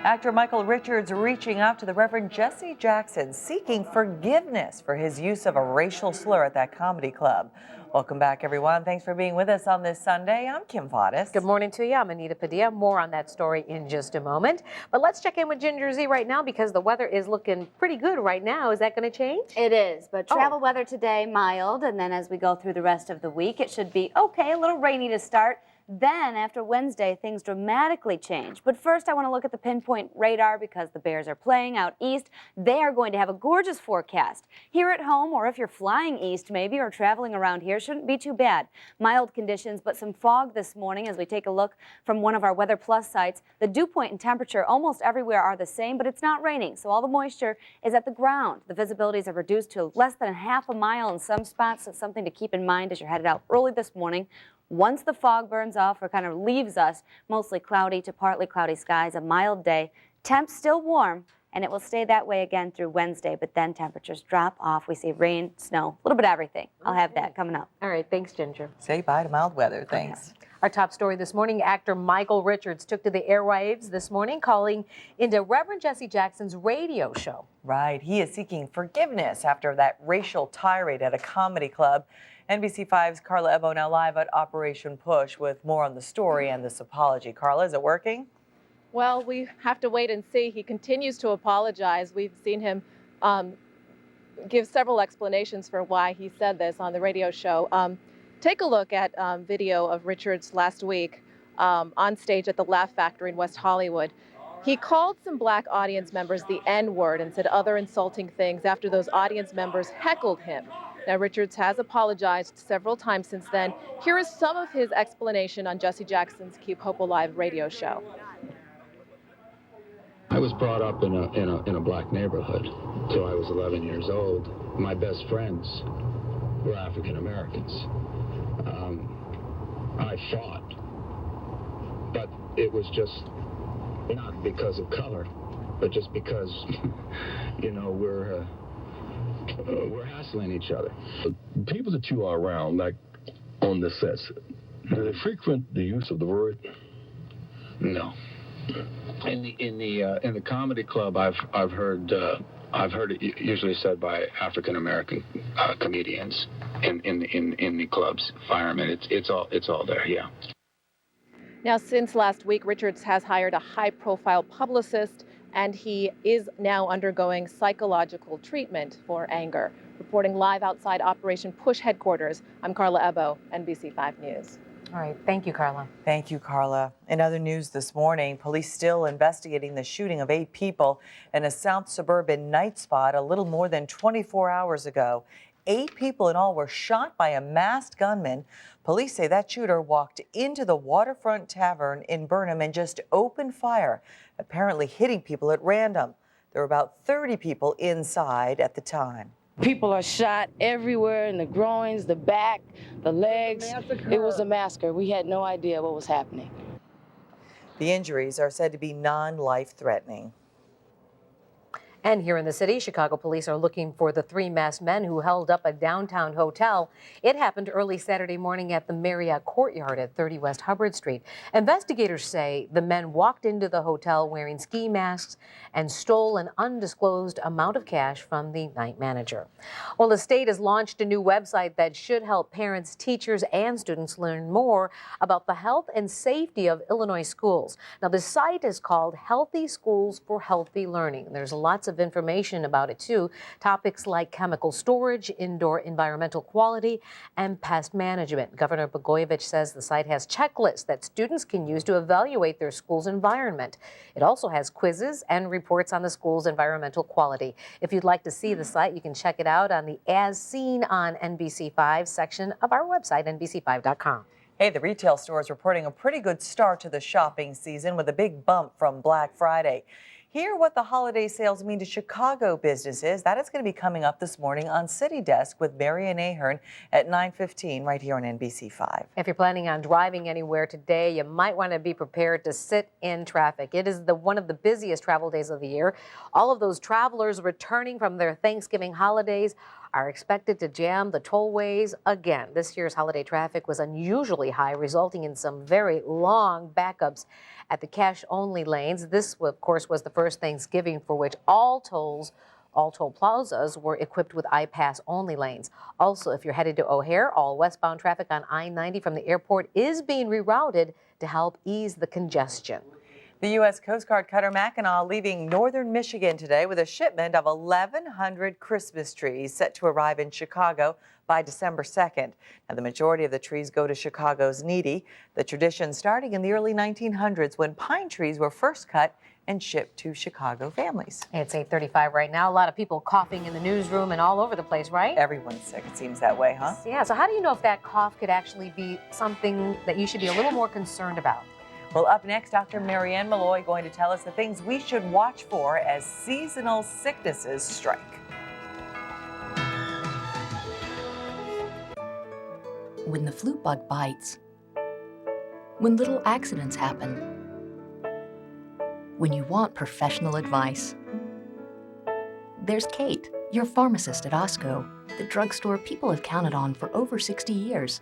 Actor Michael Richards reaching out to the Reverend Jesse Jackson, seeking forgiveness for his use of a racial slur at that comedy club. Welcome back, everyone. Thanks for being with us on this Sunday. I'm Kim Faudis. Good morning to you. I'm Anita Padilla. More on that story in just a moment. But let's check in with Ginger Z right now because the weather is looking pretty good right now. Is that going to change? It is, but travel weather today, mild, and then as we go through the rest of the week, it should be okay, a little rainy to start. Then, after Wednesday, things dramatically change. But first, I want to look at the pinpoint radar because the Bears are playing out east. They are going to have a gorgeous forecast. Here at home, or if you're flying east maybe, or traveling around here, shouldn't be too bad. Mild conditions, but some fog this morning as we take a look from one of our Weather Plus sites. The dew point and temperature almost everywhere are the same, but it's not raining, so all the moisture is at the ground. The visibilities are reduced to less than half a mile in some spots, so something to keep in mind as you're headed out early this morning. Once the fog burns off or kind of leaves us, mostly cloudy to partly cloudy skies, a mild day. Temps still warm, and it will stay that way again through Wednesday, but then temperatures drop off. We see rain, snow, a little bit of everything. I'll have that coming up. All right, thanks, Ginger. Say bye to mild weather. Thanks. Okay. Our top story this morning, actor Michael Richards took to the airwaves this morning, calling into Reverend Jesse Jackson's radio show. Right. He is seeking forgiveness after that racial tirade at a comedy club. NBC5's Carla Ebo now live at Operation Push with more on the story and this apology. Carla, is it working? Well, we have to wait and see. He continues to apologize. We've seen him give several explanations for why he said this on the radio show. Take a look at video of Richards last week on stage at the Laugh Factory in West Hollywood. He called some black audience members the N-word and said other insulting things after those audience members heckled him. Now, Richards has apologized several times since then. Here is some of his explanation on Jesse Jackson's Keep Hope Alive radio show. I was brought up in a black neighborhood till I was 11 years old. My best friends were African Americans. I fought, but it was just not because of color, but just because, you know, we're hassling each other. People that you are around, like on the sets, do they frequent the use of the word? No. In the comedy club, I've heard it usually said by African American comedians in the clubs, firemen. It's all there, yeah. Now, since last week, Richards has hired a high-profile publicist, and he is now undergoing psychological treatment for anger. Reporting live outside Operation Push headquarters, I'm Carla Ebo, NBC5 News. All right, thank you, Carla. Thank you, Carla. In other news this morning, police still investigating the shooting of 8 people in a south suburban night spot a little more than 24 hours ago. 8 people in all were shot by a masked gunman. Police say that shooter walked into the Waterfront Tavern in Burnham and just opened fire, apparently hitting people at random. There were about 30 people inside at the time. People are shot everywhere, in the groins, the back, the legs. It was a massacre. We had no idea what was happening. The injuries are said to be non-life-threatening. And here in the city, Chicago police are looking for the 3 masked men who held up a downtown hotel. It happened early Saturday morning at the Marriott Courtyard at 30 West Hubbard Street. Investigators say the men walked into the hotel wearing ski masks and stole an undisclosed amount of cash from the night manager. Well, the state has launched a new website that should help parents, teachers, and students learn more about the health and safety of Illinois schools. Now, the site is called Healthy Schools for Healthy Learning. There's lots of information about it too. Topics like chemical storage, indoor environmental quality, and pest management. Governor Blagojevich says the site has checklists that students can use to evaluate their school's environment. It also has quizzes and reports on the school's environmental quality. If you'd like to see the site, you can check it out on the As Seen on NBC5 section of our website, NBC5.com. Hey, the retail store is reporting a pretty good start to the shopping season with a big bump from Black Friday. Hear what the holiday sales mean to Chicago businesses. That is going to be coming up this morning on City Desk with Marian Ahern at 9:15 right here on NBC5. If you're planning on driving anywhere today, you might want to be prepared to sit in traffic. It is one of the busiest travel days of the year. All of those travelers returning from their Thanksgiving holidays are expected to jam the tollways again. This year's holiday traffic was unusually high, resulting in some very long backups at the cash-only lanes. This, of course, was the first Thanksgiving for which all toll plazas were equipped with I-Pass-only lanes. Also, if you're headed to O'Hare, all westbound traffic on I-90 from the airport is being rerouted to help ease the congestion. The U.S. Coast Guard cutter Mackinac leaving northern Michigan today with a shipment of 1,100 Christmas trees set to arrive in Chicago by December 2nd. Now, the majority of the trees go to Chicago's needy, the tradition starting in the early 1900s when pine trees were first cut and shipped to Chicago families. It's 8:35 right now. A lot of people coughing in the newsroom and all over the place, right? Everyone's sick, it seems that way, huh? Yeah, so how do you know if that cough could actually be something that you should be a little more concerned about? Well, up next, Dr. Marianne Malloy going to tell us the things we should watch for as seasonal sicknesses strike. When the flu bug bites, when little accidents happen, when you want professional advice. There's Kate, your pharmacist at Osco, the drugstore people have counted on for over 60 years,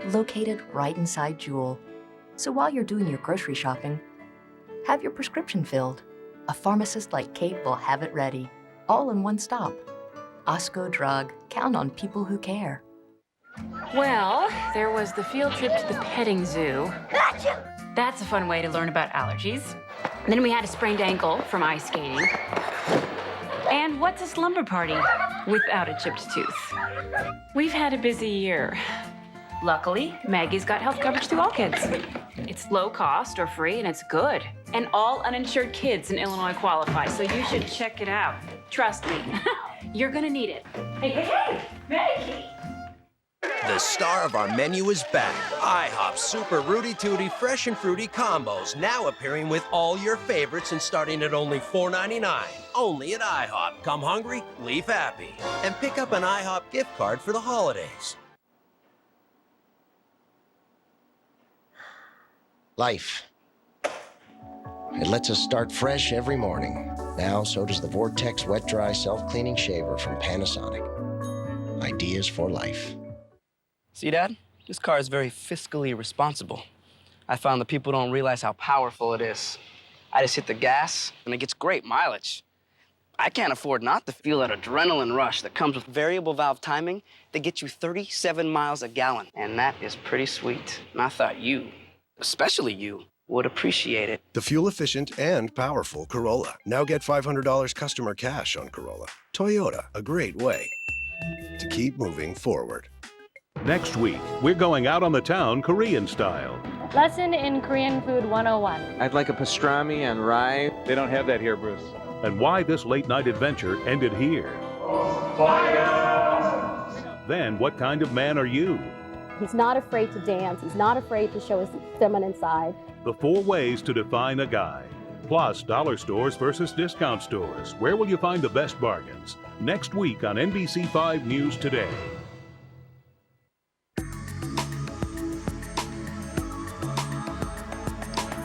located right inside Jewel. So while you're doing your grocery shopping, have your prescription filled. A pharmacist like Kate will have it ready, all in one stop. Osco Drug, count on people who care. Well, there was the field trip to the petting zoo. That's a fun way to learn about allergies. And then we had a sprained ankle from ice skating. And what's a slumber party without a chipped tooth? We've had a busy year. Luckily, Maggie's got health coverage through All Kids. It's low cost or free, and it's good. And all uninsured kids in Illinois qualify, so you should check it out. Trust me, you're gonna need it. Hey, Maggie! The star of our menu is back. IHOP Super Rooty Tooty Fresh and Fruity Combos, now appearing with all your favorites and starting at only $4.99. Only at IHOP. Come hungry, leave happy. And pick up an IHOP gift card for the holidays. Life. It lets us start fresh every morning. Now, so does the Vortex Wet Dry Self-Cleaning Shaver from Panasonic. Ideas for life. See, Dad? This car is very fiscally responsible. I found that people don't realize how powerful it is. I just hit the gas, and it gets great mileage. I can't afford not to feel that adrenaline rush that comes with variable valve timing that gets you 37 miles a gallon. And that is pretty sweet. And I thought you, especially you, would appreciate it. The fuel-efficient and powerful Corolla. Now get $500 customer cash on Corolla. Toyota, a great way to keep moving forward. Next week, we're going out on the town Korean style. Lesson in Korean Food 101. I'd like a pastrami and rye. They don't have that here, Bruce. And why this late-night adventure ended here. Then what kind of man are you? He's not afraid to dance. He's not afraid to show his feminine side. The 4 ways to define a guy. Plus, dollar stores versus discount stores. Where will you find the best bargains? Next week on NBC 5 News Today.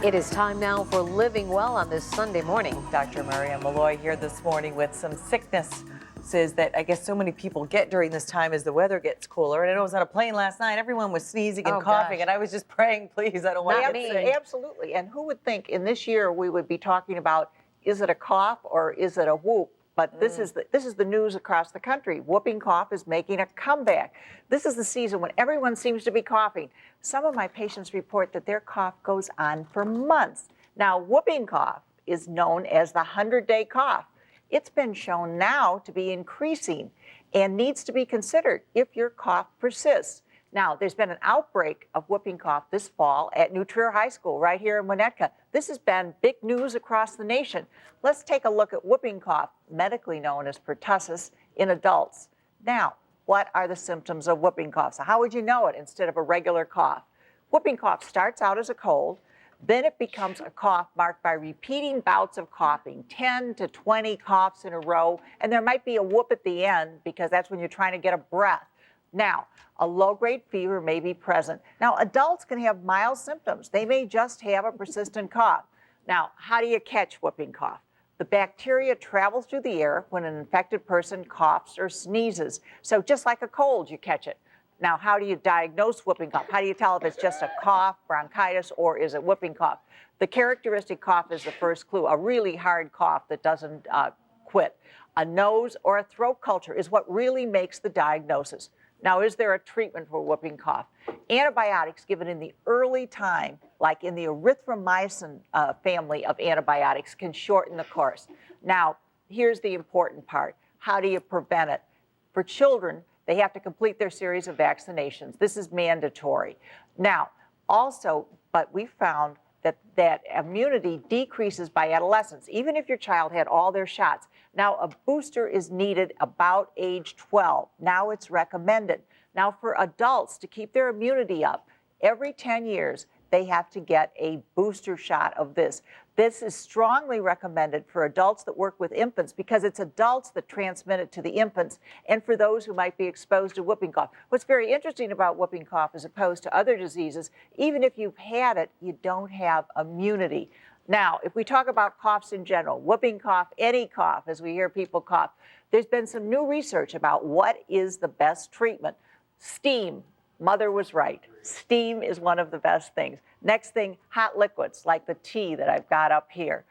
It is time now for Living Well on this Sunday morning. Dr. Maria Malloy here this morning with some sicknesses that I guess so many people get during this time as the weather gets cooler. And I know I was on a plane last night, everyone was sneezing and coughing, and I was just praying, please, I don't want to get sick. Absolutely. And who would think in this year we would be talking about, is it a cough or is it a whoop? But this is the news across the country. Whooping cough is making a comeback. This is the season when everyone seems to be coughing. Some of my patients report that their cough goes on for months. Now, whooping cough is known as the 100-day cough. It's been shown now to be increasing and needs to be considered if your cough persists. Now, there's been an outbreak of whooping cough this fall at New Trier High School right here in Winnetka. This has been big news across the nation. Let's take a look at whooping cough, medically known as pertussis, in adults. Now, what are the symptoms of whooping cough? So how would you know it instead of a regular cough? Whooping cough starts out as a cold, then it becomes a cough marked by repeating bouts of coughing, 10 to 20 coughs in a row, and there might be a whoop at the end because that's when you're trying to get a breath. Now, a low-grade fever may be present. Now, adults can have mild symptoms. They may just have a persistent cough. Now, how do you catch whooping cough? The bacteria travels through the air when an infected person coughs or sneezes. So just like a cold, you catch it. Now, how do you diagnose whooping cough? How do you tell if it's just a cough, bronchitis, or is it whooping cough? The characteristic cough is the first clue, a really hard cough that doesn't quit. A nose or a throat culture is what really makes the diagnosis. Now, is there a treatment for whooping cough? Antibiotics given in the early time, like in the erythromycin family of antibiotics, can shorten the course. Now, here's the important part. How do you prevent it? For children, they have to complete their series of vaccinations. This is mandatory. Now, also, but we found that immunity decreases by adolescence, even if your child had all their shots. Now, a booster is needed about age 12. Now it's recommended. Now, for adults to keep their immunity up, every 10 years, they have to get a booster shot of this. This is strongly recommended for adults that work with infants because it's adults that transmit it to the infants and for those who might be exposed to whooping cough. What's very interesting about whooping cough as opposed to other diseases, even if you've had it, you don't have immunity. Now, if we talk about coughs in general, whooping cough, any cough, as we hear people cough, there's been some new research about what is the best treatment. Steam. Mother was right. Steam is one of the best things. Next thing, hot liquids like the tea that I've got up here.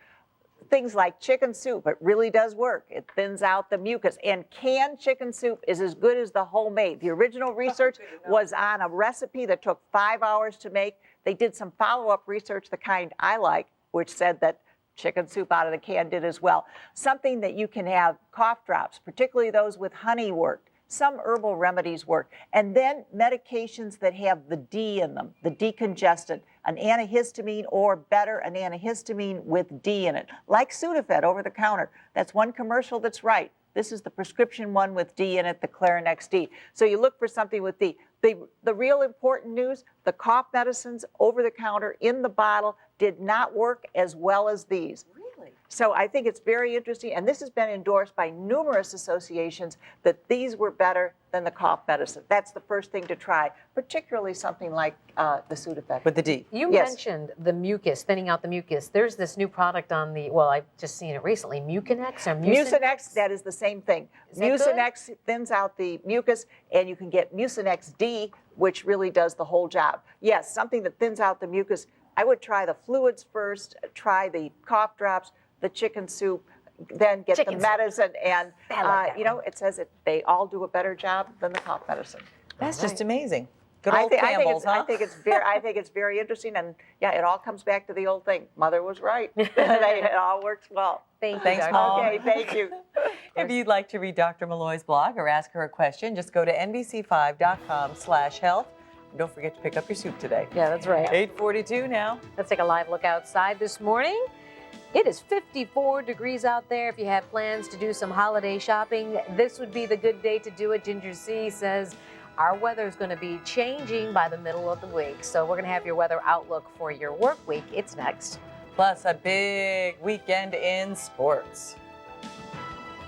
Things like chicken soup, it really does work. It thins out the mucus. And canned chicken soup is as good as the homemade. The original research was on a recipe that took 5 hours to make. They did some follow-up research, the kind I like, which said that chicken soup out of the can did as well. Something that you can have, cough drops, particularly those with honey worked. Some herbal remedies work. And then medications that have the D in them, the decongestant, an antihistamine or better, an antihistamine with D in it, like Sudafed over the counter. That's one commercial that's right. This is the prescription one with D in it, the Clarinex D. So you look for something with D. The real important news, the cough medicines over the counter in the bottle did not work as well as these. Really? So I think it's very interesting, and this has been endorsed by numerous associations that these were better than the cough medicine. That's the first thing to try, particularly something like the Sudafed. With the D. You mentioned the mucus, thinning out the mucus. There's this new product on the, well, I've just seen it recently, Mucinex or Mucinex, that is the same thing. Mucinex thins out the mucus, and you can get Mucinex D, which really does the whole job. Yes, something that thins out the mucus. I would try the fluids first, try the cough drops, the chicken soup, then get the medicine. And, you know, it says that they all do a better job than the cough medicine. That's just amazing. Good old Campbell's, huh? I think it's very interesting, and yeah, it all comes back to the old thing. Mother was right. It all works well. Thanks, Mom. Okay, thank you. If you'd like to read Dr. Malloy's blog or ask her a question, just go to NBC5.com/health. And don't forget to pick up your soup today. Yeah, that's right. 8:42 now. Let's take a live look outside this morning. It is 54 degrees out there. If you have plans to do some holiday shopping, this would be the good day to do it. Ginger C says our weather is going to be changing by the middle of the week. So we're going to have your weather outlook for your work week. It's next. Plus, a big weekend in sports.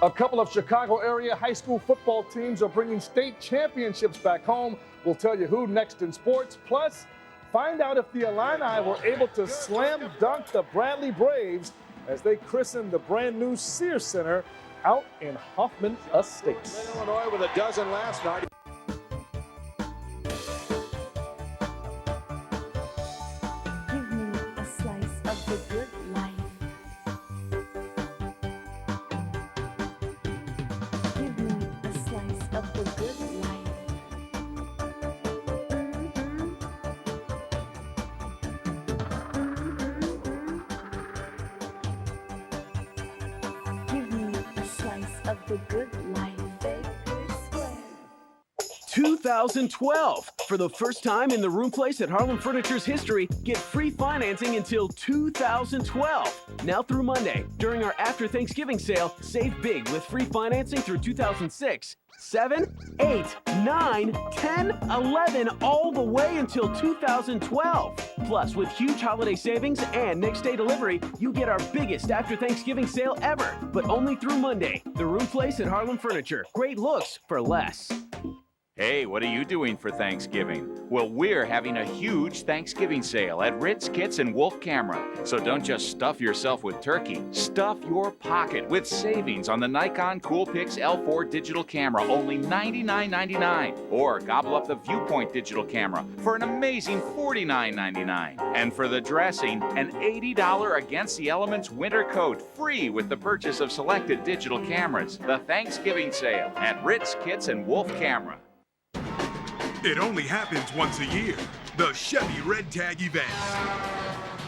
A couple of Chicago area high school football teams are bringing state championships back home. We'll tell you who next in sports. Plus, find out if the Illini were able to slam dunk the Bradley Braves as they christen the brand new Sears Center out in Hoffman Estates. Illinois with a dozen last night. Give me a slice of the good life. Give me a slice of the good life. Give me a slice of the good life. Baker's Square. 2012. For the first time in the Room Place at Harlem Furniture's history, get free financing until 2012. Now through Monday, during our after Thanksgiving sale, save big with free financing through 2006, 7, 8, 9, 10, 11, all the way until 2012. Plus, with huge holiday savings and next day delivery, you get our biggest after Thanksgiving sale ever, but only through Monday. The Room Place at Harlem Furniture. Great looks for less. Hey, what are you doing for Thanksgiving? Well, we're having a huge Thanksgiving sale at Ritz, Kits, and Wolf Camera. So don't just stuff yourself with turkey. Stuff your pocket with savings on the Nikon Coolpix L4 digital camera, only $99.99. Or gobble up the Viewpoint digital camera for an amazing $49.99. And for the dressing, an $80 Against the Elements winter coat, free with the purchase of selected digital cameras. The Thanksgiving sale at Ritz, Kits, and Wolf Camera. It only happens once a year. The Chevy Red Tag event.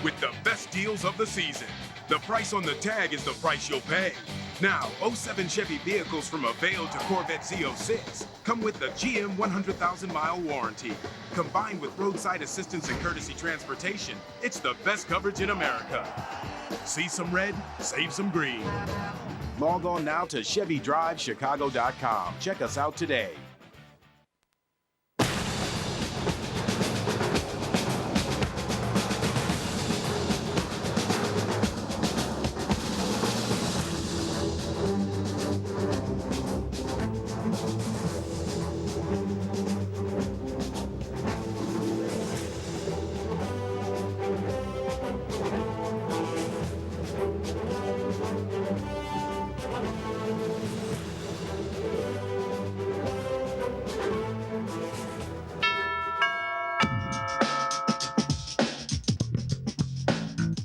With the best deals of the season. The price on the tag is the price you'll pay. Now, 07 Chevy vehicles from Avail to Corvette Z06 come with the GM 100,000-mile warranty. Combined with roadside assistance and courtesy transportation, it's the best coverage in America. See some red, save some green. Log on now to ChevyDriveChicago.com. Check us out today.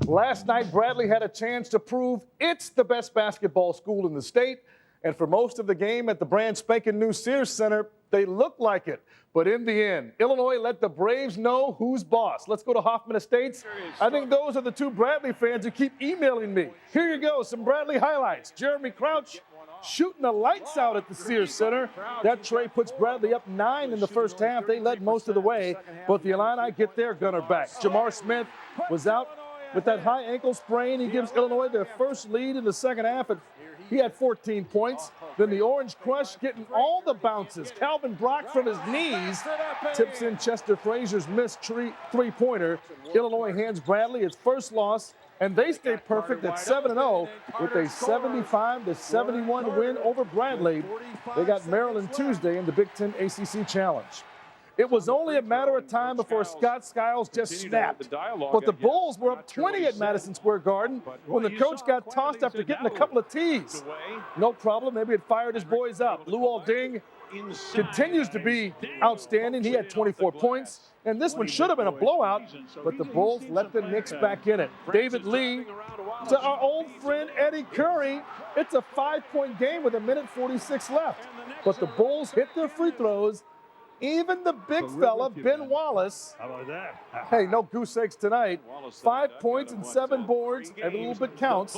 Last night, Bradley had a chance to prove it's the best basketball school in the state. And for most of the game at the brand spanking new Sears Center, they looked like it. But in the end, Illinois let the Braves know who's boss. Let's go to Hoffman Estates. I think those are the two Bradley fans who keep emailing me. Here you go, some Bradley highlights. Jeremy Crouch shooting the lights out at the Sears Center. That tray puts Bradley up 9 in the first half. They led most of the way, but the Illini get their gunner back. Jamar Smith was out with that high ankle sprain. He gives Illinois their first lead in the second half. He had 14 points. Then the Orange Crush getting all the bounces. Calvin Brock from his knees tips in Chester Frazier's missed three-pointer. Illinois hands Bradley its first loss, and they stay perfect at 7-0 with a 75-71 win over Bradley. They got Maryland Tuesday in the Big Ten ACC Challenge. It was only a matter of time before Scott Skiles just snapped. But the Bulls were up 20 at Madison Square Garden when the coach got tossed after getting a couple of tees. No problem, maybe it fired his boys up. Luol Deng continues to be outstanding. He had 24 points. And this one should have been a blowout, but the Bulls let the Knicks back in it. David Lee to our old friend Eddie Curry. It's a 5-point game with 1:46 left. But the Bulls hit their free throws Even the big fella, Ben Wallace. How about that? Hey, no goose eggs tonight. 5 points and 7 boards. Every little bit counts.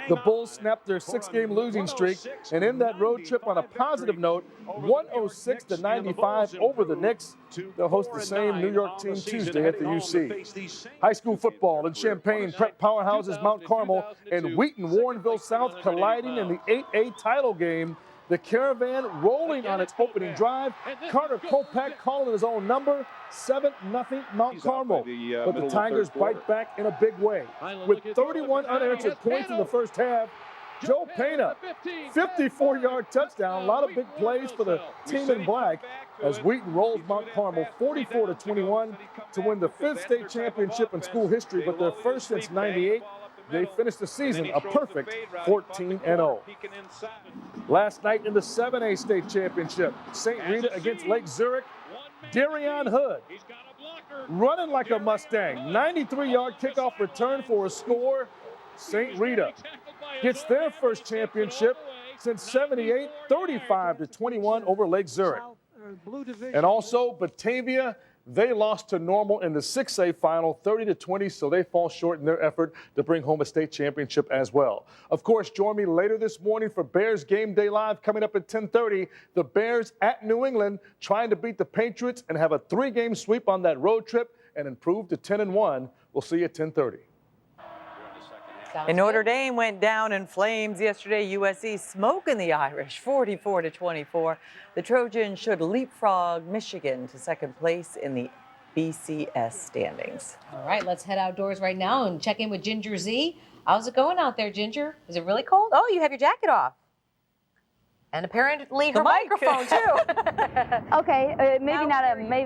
The Bulls snapped their 6-game losing streak and end that road trip on a positive note, 106-95 over the Knicks. They'll host the same New York team Tuesday at the UC. High school football in Champaign, prep powerhouses Mount Carmel and Wheaton Warrenville South colliding in the 8A title game. The Caravan rolling on its opening drive. Carter Kopak calling his own number, 7-0 Mount Carmel. But the Tigers bite back in a big way. With 31 unanswered points in the first half, Joe Pena, 54-yard touchdown. A lot of big plays for the team in black as Wheaton rolls Mount Carmel 44-21 to win the 5th state championship in school history, but their first since '98. They finished the season a perfect 14-0. Last night in the 7A state championship, St. Rita against Lake Zurich, Darion Hood running like a Mustang. 93-yard kickoff return for a score. St. Rita gets their first championship since '78, 35-21 over Lake Zurich. And also Batavia, they lost to Normal in the 6A final, 30-20, so they fall short in their effort to bring home a state championship as well. Of course, join me later this morning for Bears Game Day Live coming up at 10:30. The Bears at New England trying to beat the Patriots and have a 3-game sweep on that road trip and improve to 10-1. We'll see you at 10:30. And Notre Dame went down in flames yesterday. USC smoking the Irish 44-24. The Trojans should leapfrog Michigan to second place in the BCS standings. All right, let's head outdoors right now and check in with Ginger Z. How's it going out there, Ginger? Is it really cold? Oh, you have your jacket off. And apparently her microphone too. Okay, maybe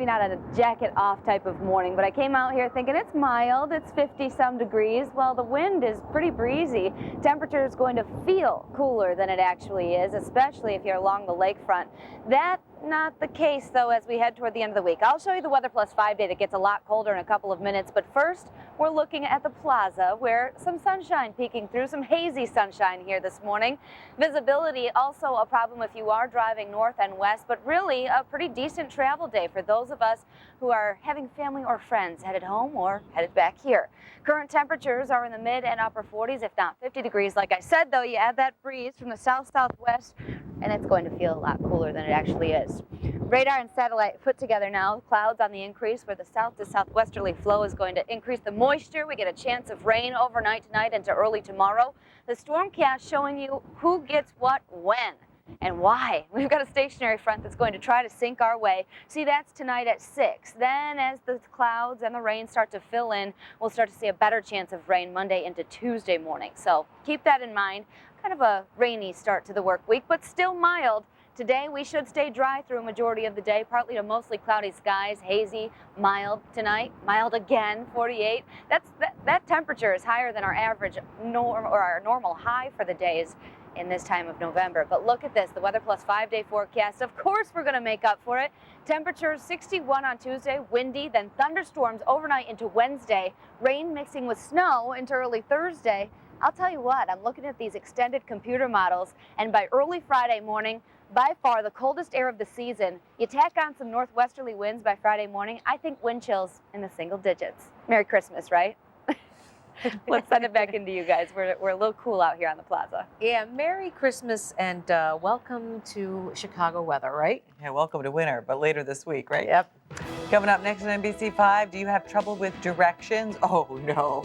not a jacket off type of morning, but I came out here thinking it's mild, it's 50-some degrees. Well, the wind is pretty breezy. Temperature is going to feel cooler than it actually is, especially if you're along the lakefront. That's not the case, though, as we head toward the end of the week. I'll show you the Weather Plus 5 day that gets a lot colder in a couple of minutes, but first, we're looking at the plaza where some sunshine peeking through, some hazy sunshine here this morning. Visibility also a problem if you are driving north and west, but really a pretty decent travel day for those of us who are having family or friends headed home or headed back here. Current temperatures are in the mid and upper 40s, if not 50 degrees. Like I said, though, you add that breeze from the south-southwest, and it's going to feel a lot cooler than it actually is. Radar and satellite put together now. Clouds on the increase where the south to southwesterly flow is going to increase the moisture. We get a chance of rain overnight tonight into early tomorrow. The stormcast showing you who gets what when and why. We've got a stationary front that's going to try to sink our way. See, that's tonight at 6. Then as the clouds and the rain start to fill in, we'll start to see a better chance of rain Monday into Tuesday morning. So keep that in mind. Kind of a rainy start to the work week, but still mild. Today, we should stay dry through a majority of the day, partly to mostly cloudy skies, hazy, mild tonight, mild again, 48. That temperature is higher than our average our normal high for the days in this time of November. But look at this, the Weather Plus 5-day forecast. Of course, we're going to make up for it. Temperatures 61 on Tuesday, windy, then thunderstorms overnight into Wednesday, rain mixing with snow into early Thursday. I'll tell you what, I'm looking at these extended computer models, and by early Friday morning, by far the coldest air of the season. You tack on some northwesterly winds by Friday morning, I think wind chills in the single digits. Merry Christmas, right? Let's send it back into you guys. We're a little cool out here on the plaza. Yeah, Merry Christmas and welcome to Chicago weather, right? Yeah, welcome to winter, but later this week, right? Yep. Coming up next on NBC 5, do you have trouble with directions? Oh, no.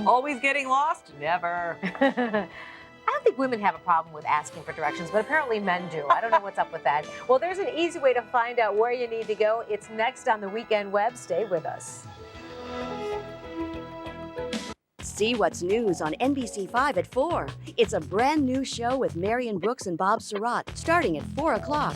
Always getting lost? Never. I don't think women have a problem with asking for directions, but apparently men do. I don't know what's up with that. Well, there's an easy way to find out where you need to go. It's next on the Weekend Web. Stay with us. See what's news on NBC 5 at 4. It's a brand new show with Marion Brooks and Bob Surratt starting at 4 o'clock.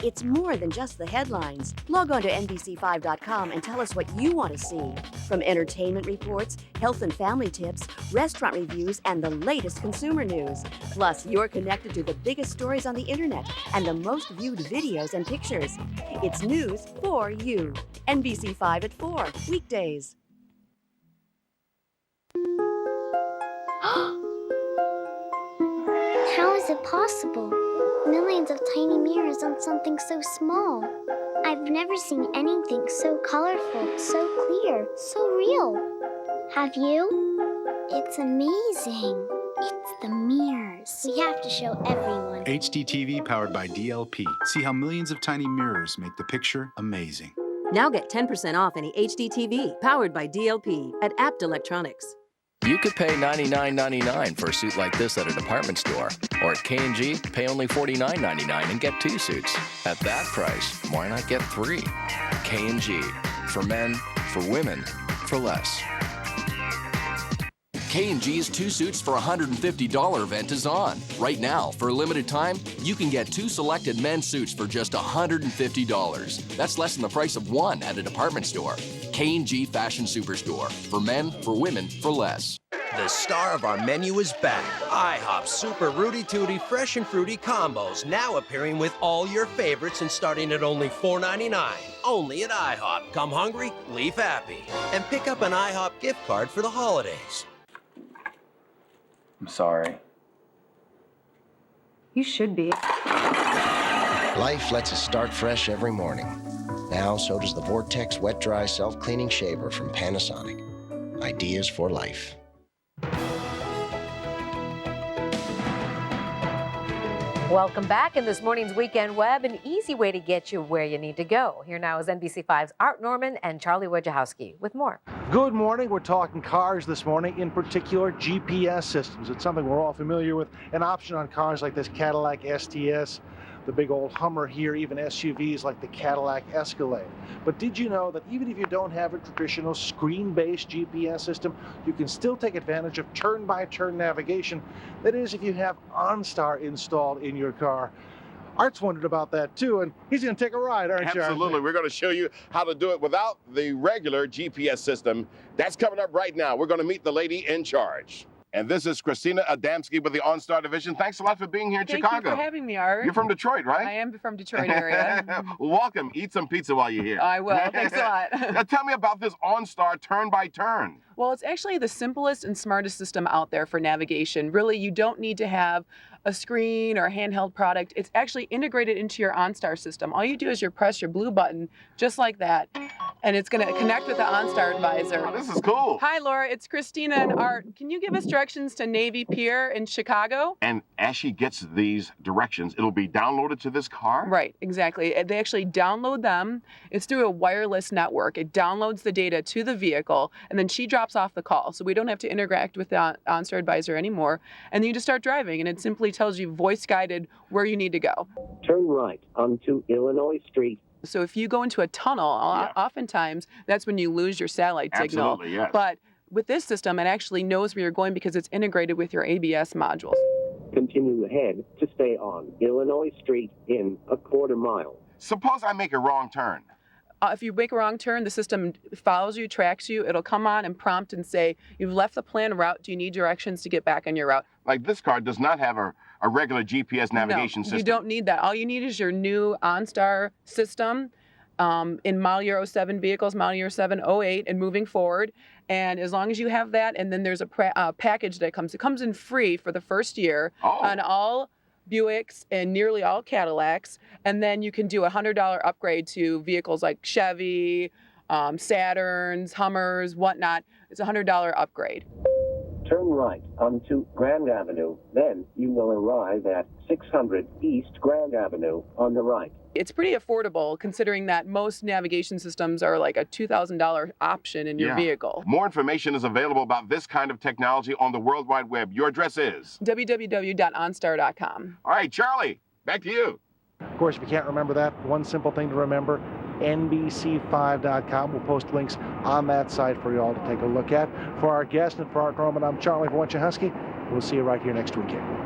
It's more than just the headlines. Log on to NBC5.com and tell us what you want to see. From entertainment reports, health and family tips, restaurant reviews, and the latest consumer news. Plus, you're connected to the biggest stories on the internet and the most viewed videos and pictures. It's news for you. NBC 5 at 4, weekdays. How is it possible? Millions of tiny mirrors on something so small. I've never seen anything so colorful, so clear, so real. Have you? It's amazing. It's the mirrors. We have to show everyone. HDTV powered by DLP. See how millions of tiny mirrors make the picture amazing. Now get 10% off any HDTV powered by DLP at Apt Electronics. You could pay $99.99 for a suit like this at a department store. Or at K&G, pay only $49.99 and get 2 suits. At that price, why not get 3? K&G. For men, for women, for less. K&G's 2 suits for $150 event is on. Right now, for a limited time, you can get 2 selected men's suits for just $150. That's less than the price of 1 at a department store. K&G Fashion Superstore. For men, for women, for less. The star of our menu is back. IHOP Super Rooty Tooty Fresh and Fruity Combos, now appearing with all your favorites and starting at only $4.99. Only at IHOP. Come hungry, leave happy. And pick up an IHOP gift card for the holidays. I'm sorry. You should be. Life lets us start fresh every morning. Now, so does the Vortex Wet Dry Self-Cleaning Shaver from Panasonic. Ideas for life. Welcome back in this morning's Weekend Web, an easy way to get you where you need to go. Here now is NBC5's Art Norman and Charlie Wojciechowski with more. Good morning. We're talking cars this morning, in particular GPS systems. It's something we're all familiar with, an option on cars like this Cadillac STS, the big old Hummer here, even SUVs like the Cadillac Escalade. But did you know that even if you don't have a traditional screen-based GPS system, you can still take advantage of turn-by-turn navigation? That is, if you have OnStar installed in your car. Art's wondered about that too, and he's going to take a ride, aren't you? Absolutely. We're going to show you how to do it without the regular GPS system. That's coming up right now. We're going to meet the lady in charge. And this is Christina Adamski with the OnStar division. Thanks a lot for being here in Chicago. Thank you for having me, Art. You're from Detroit, right? I am from Detroit area. Well, welcome. Eat some pizza while you're here. I will. Thanks a lot. Now tell me about this OnStar turn by turn. Well, it's actually the simplest and smartest system out there for navigation. Really, you don't need to have a screen or a handheld product. It's actually integrated into your OnStar system. All you do is you press your blue button, just like that, and it's going to connect with the OnStar advisor. Oh, this is cool. Hi, Laura. It's Christina and Art. Can you give us directions to Navy Pier in Chicago? And as she gets these directions, it'll be downloaded to this car? Right, exactly. They actually download them. It's through a wireless network. It downloads the data to the vehicle, and then she drops off the call. So we don't have to interact with the OnStar advisor anymore. And then you just start driving, and it simply tells you voice-guided where you need to go. Turn right onto Illinois Street. So if you go into a tunnel, oftentimes that's when you lose your satellite signal. Absolutely, yes. But with this system, it actually knows where you're going because it's integrated with your ABS modules. Continue ahead to stay on Illinois Street in a quarter mile. Suppose I make a wrong turn. If you make a wrong turn, the system follows you, tracks you. It'll come on and prompt and say, you've left the planned route. Do you need directions to get back on your route? Like this car does not have a regular GPS navigation system. You don't need that. All you need is your new OnStar system in model year 07 vehicles, model year 7, 08, and moving forward. And as long as you have that, and then there's a package that comes. It comes in free for the first year on all Buicks and nearly all Cadillacs, and then you can do a $100 upgrade to vehicles like Chevy, Saturns, Hummers, whatnot. It's a $100 upgrade. Turn right onto Grand Avenue, then you will arrive at 600 East Grand Avenue on the right. It's pretty affordable considering that most navigation systems are like a $2,000 option in your vehicle. More information is available about this kind of technology on the World Wide Web. Your address is? www.onstar.com. All right, Charlie, back to you. Of course, if you can't remember that, one simple thing to remember, NBC5.com. We'll post links on that site for you all to take a look at. For our guest and for Art Norman, I'm Charlie Wojciechowski. We'll see you right here next weekend.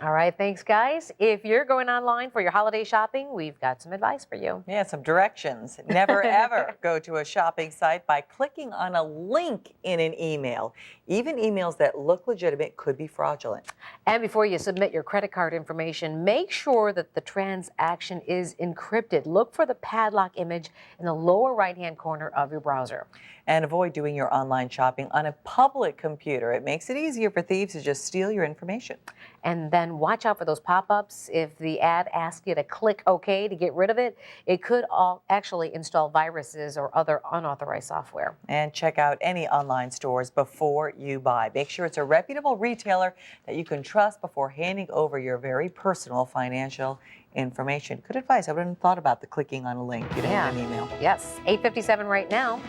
All right, thanks, guys. If you're going online for your holiday shopping, we've got some advice for you. Yeah, some directions. Never, ever go to a shopping site by clicking on a link in an email. Even emails that look legitimate could be fraudulent. And before you submit your credit card information, make sure that the transaction is encrypted. Look for the padlock image in the lower right-hand corner of your browser. And avoid doing your online shopping on a public computer. It makes it easier for thieves to just steal your information. And then watch out for those pop-ups. If the ad asks you to click OK to get rid of it, it could actually install viruses or other unauthorized software. And check out any online stores before you buy. Make sure it's a reputable retailer that you can trust before handing over your very personal financial information. Good advice. I wouldn't have thought about the clicking on a link. You didn't get an email. Yes, 8:57 right now.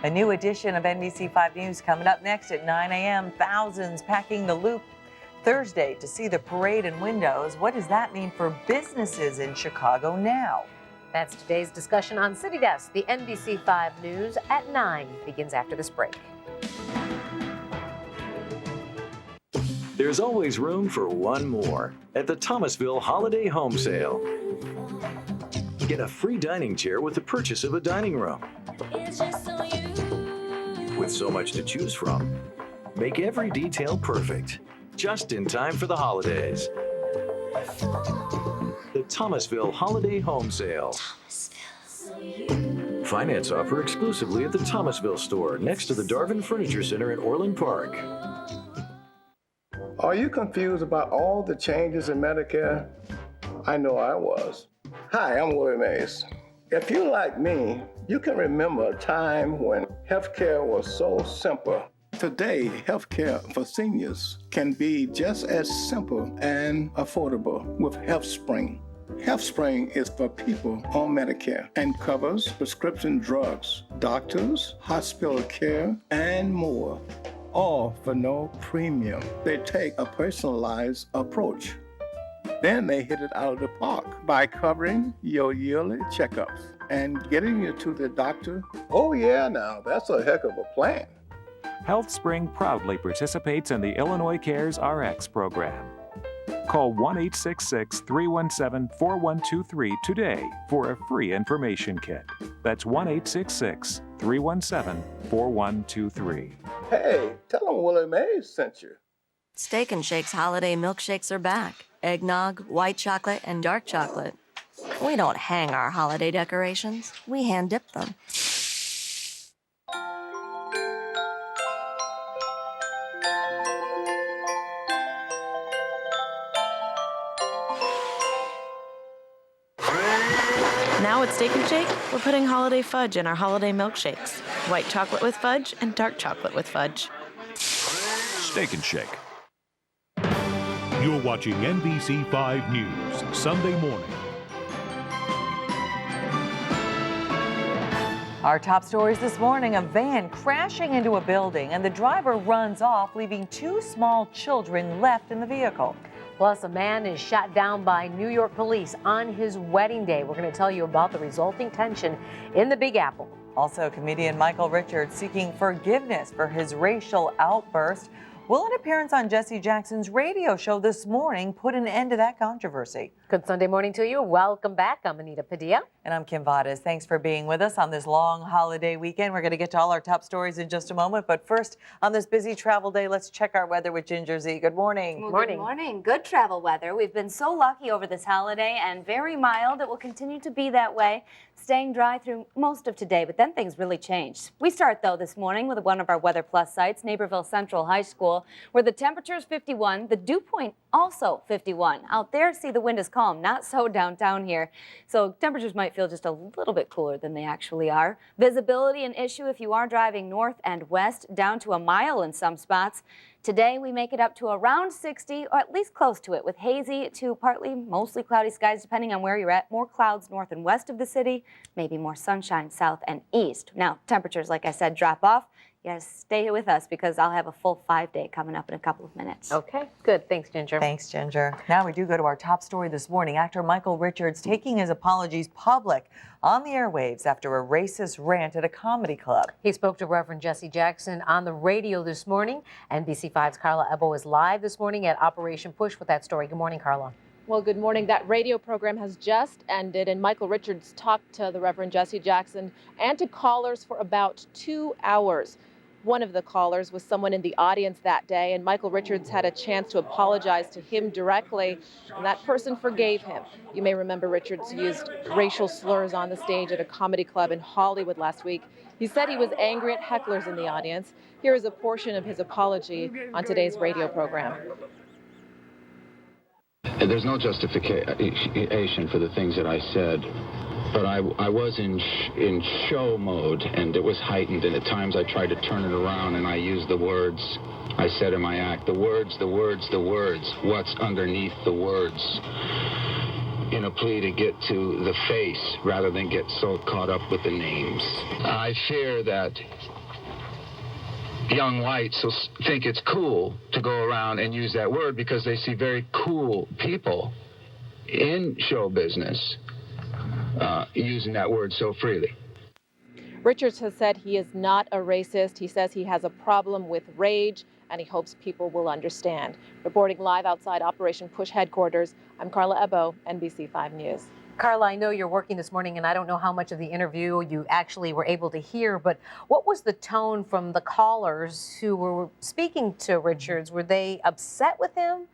A new edition of NBC 5 News coming up next at 9 a.m. Thousands packing the Loop Thursday to see the parade in windows. What does that mean for businesses in Chicago now? That's today's discussion on City Desk. The NBC 5 News at 9 begins after this break. There's always room for one more at the Thomasville Holiday Home Sale. Get a free dining chair with the purchase of a dining room. With so much to choose from, make every detail perfect, just in time for the holidays. The Thomasville Holiday Home Sale. Finance offer exclusively at the Thomasville store next to the Darvin Furniture Center in Orland Park. Are you confused about all the changes in Medicare? I know I was. Hi, I'm Willie Mays. If you're like me, you can remember a time when healthcare was so simple. Today, healthcare for seniors can be just as simple and affordable with HealthSpring. HealthSpring is for people on Medicare and covers prescription drugs, doctors, hospital care, and more. All for no premium. They take a personalized approach. Then they hit it out of the park by covering your yearly checkups and getting you to the doctor. Oh yeah, now that's a heck of a plan. HealthSpring proudly participates in the Illinois Cares RX program. Call 1-866-317-4123 today for a free information kit. That's 1-866-317-4123. Hey, tell them Willie Mays sent you. Steak and Shake's holiday milkshakes are back. Eggnog, white chocolate, and dark chocolate. We don't hang our holiday decorations. We hand dip them. Now at Steak and Shake, we're putting holiday fudge in our holiday milkshakes. White chocolate with fudge and dark chocolate with fudge. Steak and Shake. You're watching NBC 5 News, Sunday morning. Our top stories this morning: a van crashing into a building and the driver runs off, leaving 2 small children left in the vehicle. Plus, a man is shot down by New York police on his wedding day. We're going to tell you about the resulting tension in the Big Apple. Also, comedian Michael Richards seeking forgiveness for his racial outburst. Will an appearance on Jesse Jackson's radio show this morning put an end to that controversy? Good Sunday morning to you. Welcome back. I'm Anita Padilla. And I'm Kim Vadas. Thanks for being with us on this long holiday weekend. We're going to get to all our top stories in just a moment. But first, on this busy travel day, let's check our weather with Ginger Z. Good morning. Well, good morning. Good travel weather. We've been so lucky over this holiday and very mild. It will continue to be that way, staying dry through most of today, but then things really changed. We start, though, this morning with one of our Weather Plus sites, Naperville Central High School, where the temperature is 51, the dew point also 51. Out there, see, the wind is calm, not so downtown here. So temperatures might feel just a little bit cooler than they actually are. Visibility an issue if you are driving north and west, down to a mile in some spots. Today, we make it up to around 60, or at least close to it, with hazy to partly, mostly cloudy skies, depending on where you're at. More clouds north and west of the city, maybe more sunshine south and east. Now, temperatures, like I said, drop off. Yes, stay with us because I'll have a full 5-day coming up in a couple of minutes. Okay, good. Thanks, Ginger. Thanks, Ginger. Now we do go to our top story this morning. Actor Michael Richards taking his apologies public on the airwaves after a racist rant at a comedy club. He spoke to Reverend Jesse Jackson on the radio this morning. NBC5's Carla Ebo is live this morning at Operation Push with that story. Good morning, Carla. Well, good morning. That radio program has just ended, and Michael Richards talked to the Reverend Jesse Jackson and to callers for about 2 hours. One of the callers was someone in the audience that day, and Michael Richards had a chance to apologize to him directly, and that person forgave him. You may remember Richards used racial slurs on the stage at a comedy club in Hollywood last week. He said he was angry at hecklers in the audience. Here is a portion of his apology on today's radio program. There's no justification for the things that I said, but I was in show mode, and it was heightened, and at times I tried to turn it around, and I used the words I said in my act, the words, what's underneath the words, in a plea to get to the face rather than get so caught up with the names. I fear that young whites will think it's cool to go around and use that word because they see very cool people in show business using that word so freely. Richards has said he is not a racist. He says he has a problem with rage, and he hopes people will understand. Reporting live outside Operation Push headquarters, I'm Carla Ebo, NBC 5 News. Carla, I know you're working this morning, and I don't know how much of the interview you actually were able to hear, but what was the tone from the callers who were speaking to Richards? Were they upset with him?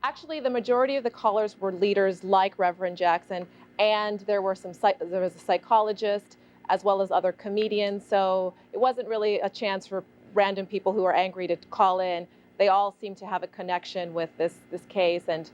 Actually, the majority of the callers were leaders like Reverend Jackson, and there was a psychologist as well as other comedians, so it wasn't really a chance for random people who are angry to call in. They all seem to have a connection with this case and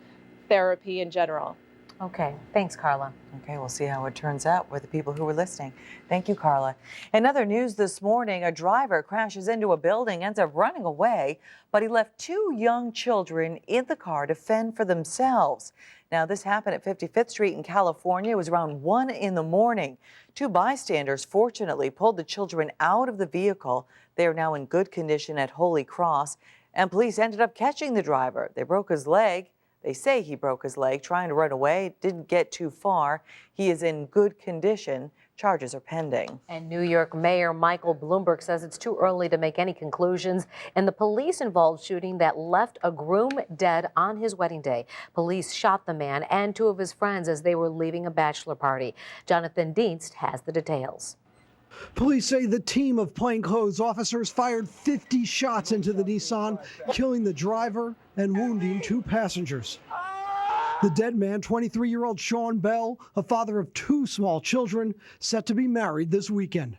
therapy in general. Okay, thanks, Carla. Okay, we'll see how it turns out with the people who were listening. Thank you, Carla. In other news this morning, a driver crashes into a building, ends up running away, but he left 2 young children in the car to fend for themselves. Now, this happened at 55th Street in California. It was around 1 in the morning. 2 bystanders fortunately pulled the children out of the vehicle. They are now in good condition at Holy Cross, and police ended up catching the driver. They broke his leg. They say he broke his leg trying to run away. Didn't get too far. He is in good condition. Charges are pending. And New York Mayor Michael Bloomberg says it's too early to make any conclusions in the police-involved shooting that left a groom dead on his wedding day. Police shot the man and 2 of his friends as they were leaving a bachelor party. Jonathan Dienst has the details. Police say the team of plainclothes officers fired 50 shots into the Nissan, killing the driver and wounding 2 passengers. The dead man, 23-year-old Sean Bell, a father of 2 small children, set to be married this weekend.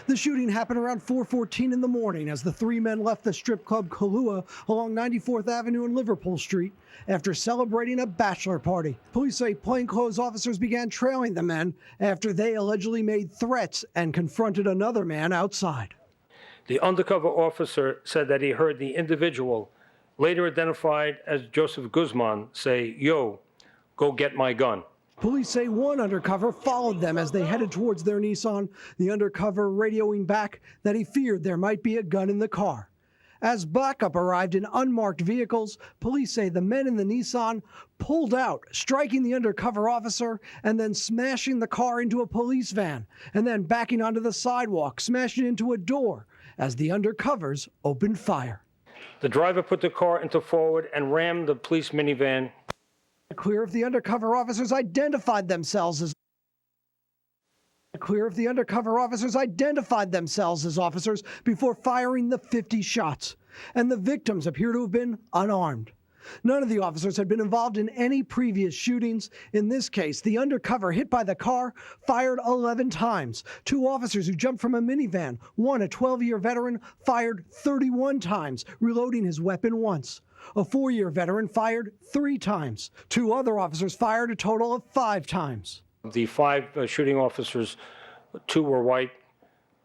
The shooting happened around 4:14 in the morning as the 3 men left the strip club Kahlua along 94th Avenue and Liverpool Street after celebrating a bachelor party. Police say plainclothes officers began trailing the men after they allegedly made threats and confronted another man outside. The undercover officer said that he heard the individual, later identified as Joseph Guzman, say, "Yo, go get my gun." Police say one undercover followed them as they headed towards their Nissan, the undercover radioing back that he feared there might be a gun in the car. As backup arrived in unmarked vehicles, police say the men in the Nissan pulled out, striking the undercover officer and then smashing the car into a police van, and then backing onto the sidewalk, smashing into a door as the undercovers opened fire. The driver put the car into forward and rammed the police minivan. Clear if the undercover officers identified themselves as officers before firing the 50 shots, and the victims appear to have been unarmed. None of the officers had been involved in any previous shootings. In this case, the undercover hit by the car fired 11 times. 2 officers who jumped from a minivan, one a 12-year veteran, fired 31 times, reloading his weapon once. A 4-year veteran fired 3 times. 2 other officers fired a total of 5 times. The 5 shooting officers, 2 were white,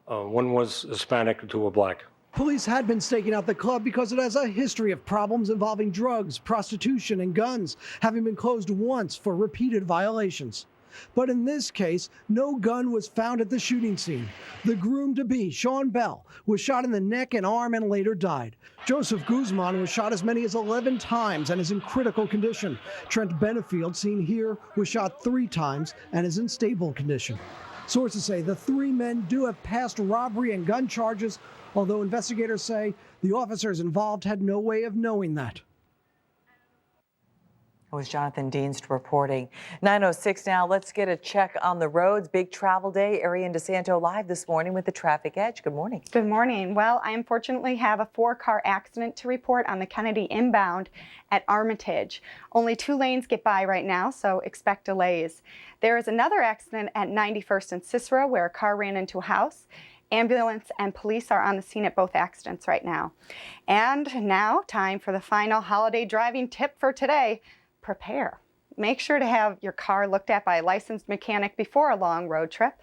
1 was Hispanic, and 2 were black. Police had been staking out the club because it has a history of problems involving drugs, prostitution, and guns, having been closed once for repeated violations. But in this case, no gun was found at the shooting scene. The groom-to-be, Sean Bell, was shot in the neck and arm and later died. Joseph Guzman was shot as many as 11 times and is in critical condition. Trent Benefield, seen here, was shot 3 times and is in stable condition. Sources say the 3 men do have past robbery and gun charges, although investigators say the officers involved had no way of knowing that. It was Jonathan Dienst reporting. 9:06 now. Let's get a check on the roads. Big travel day. Ariane DeSanto live this morning with the Traffic Edge. Good morning. Good morning. Well, I unfortunately have a 4-car accident to report on the Kennedy inbound at Armitage. Only 2 lanes get by right now, so expect delays. There is another accident at 91st and Cicero where a car ran into a house. Ambulance and police are on the scene at both accidents right now. And now, time for the final holiday driving tip for today. Prepare. Make sure to have your car looked at by a licensed mechanic before a long road trip.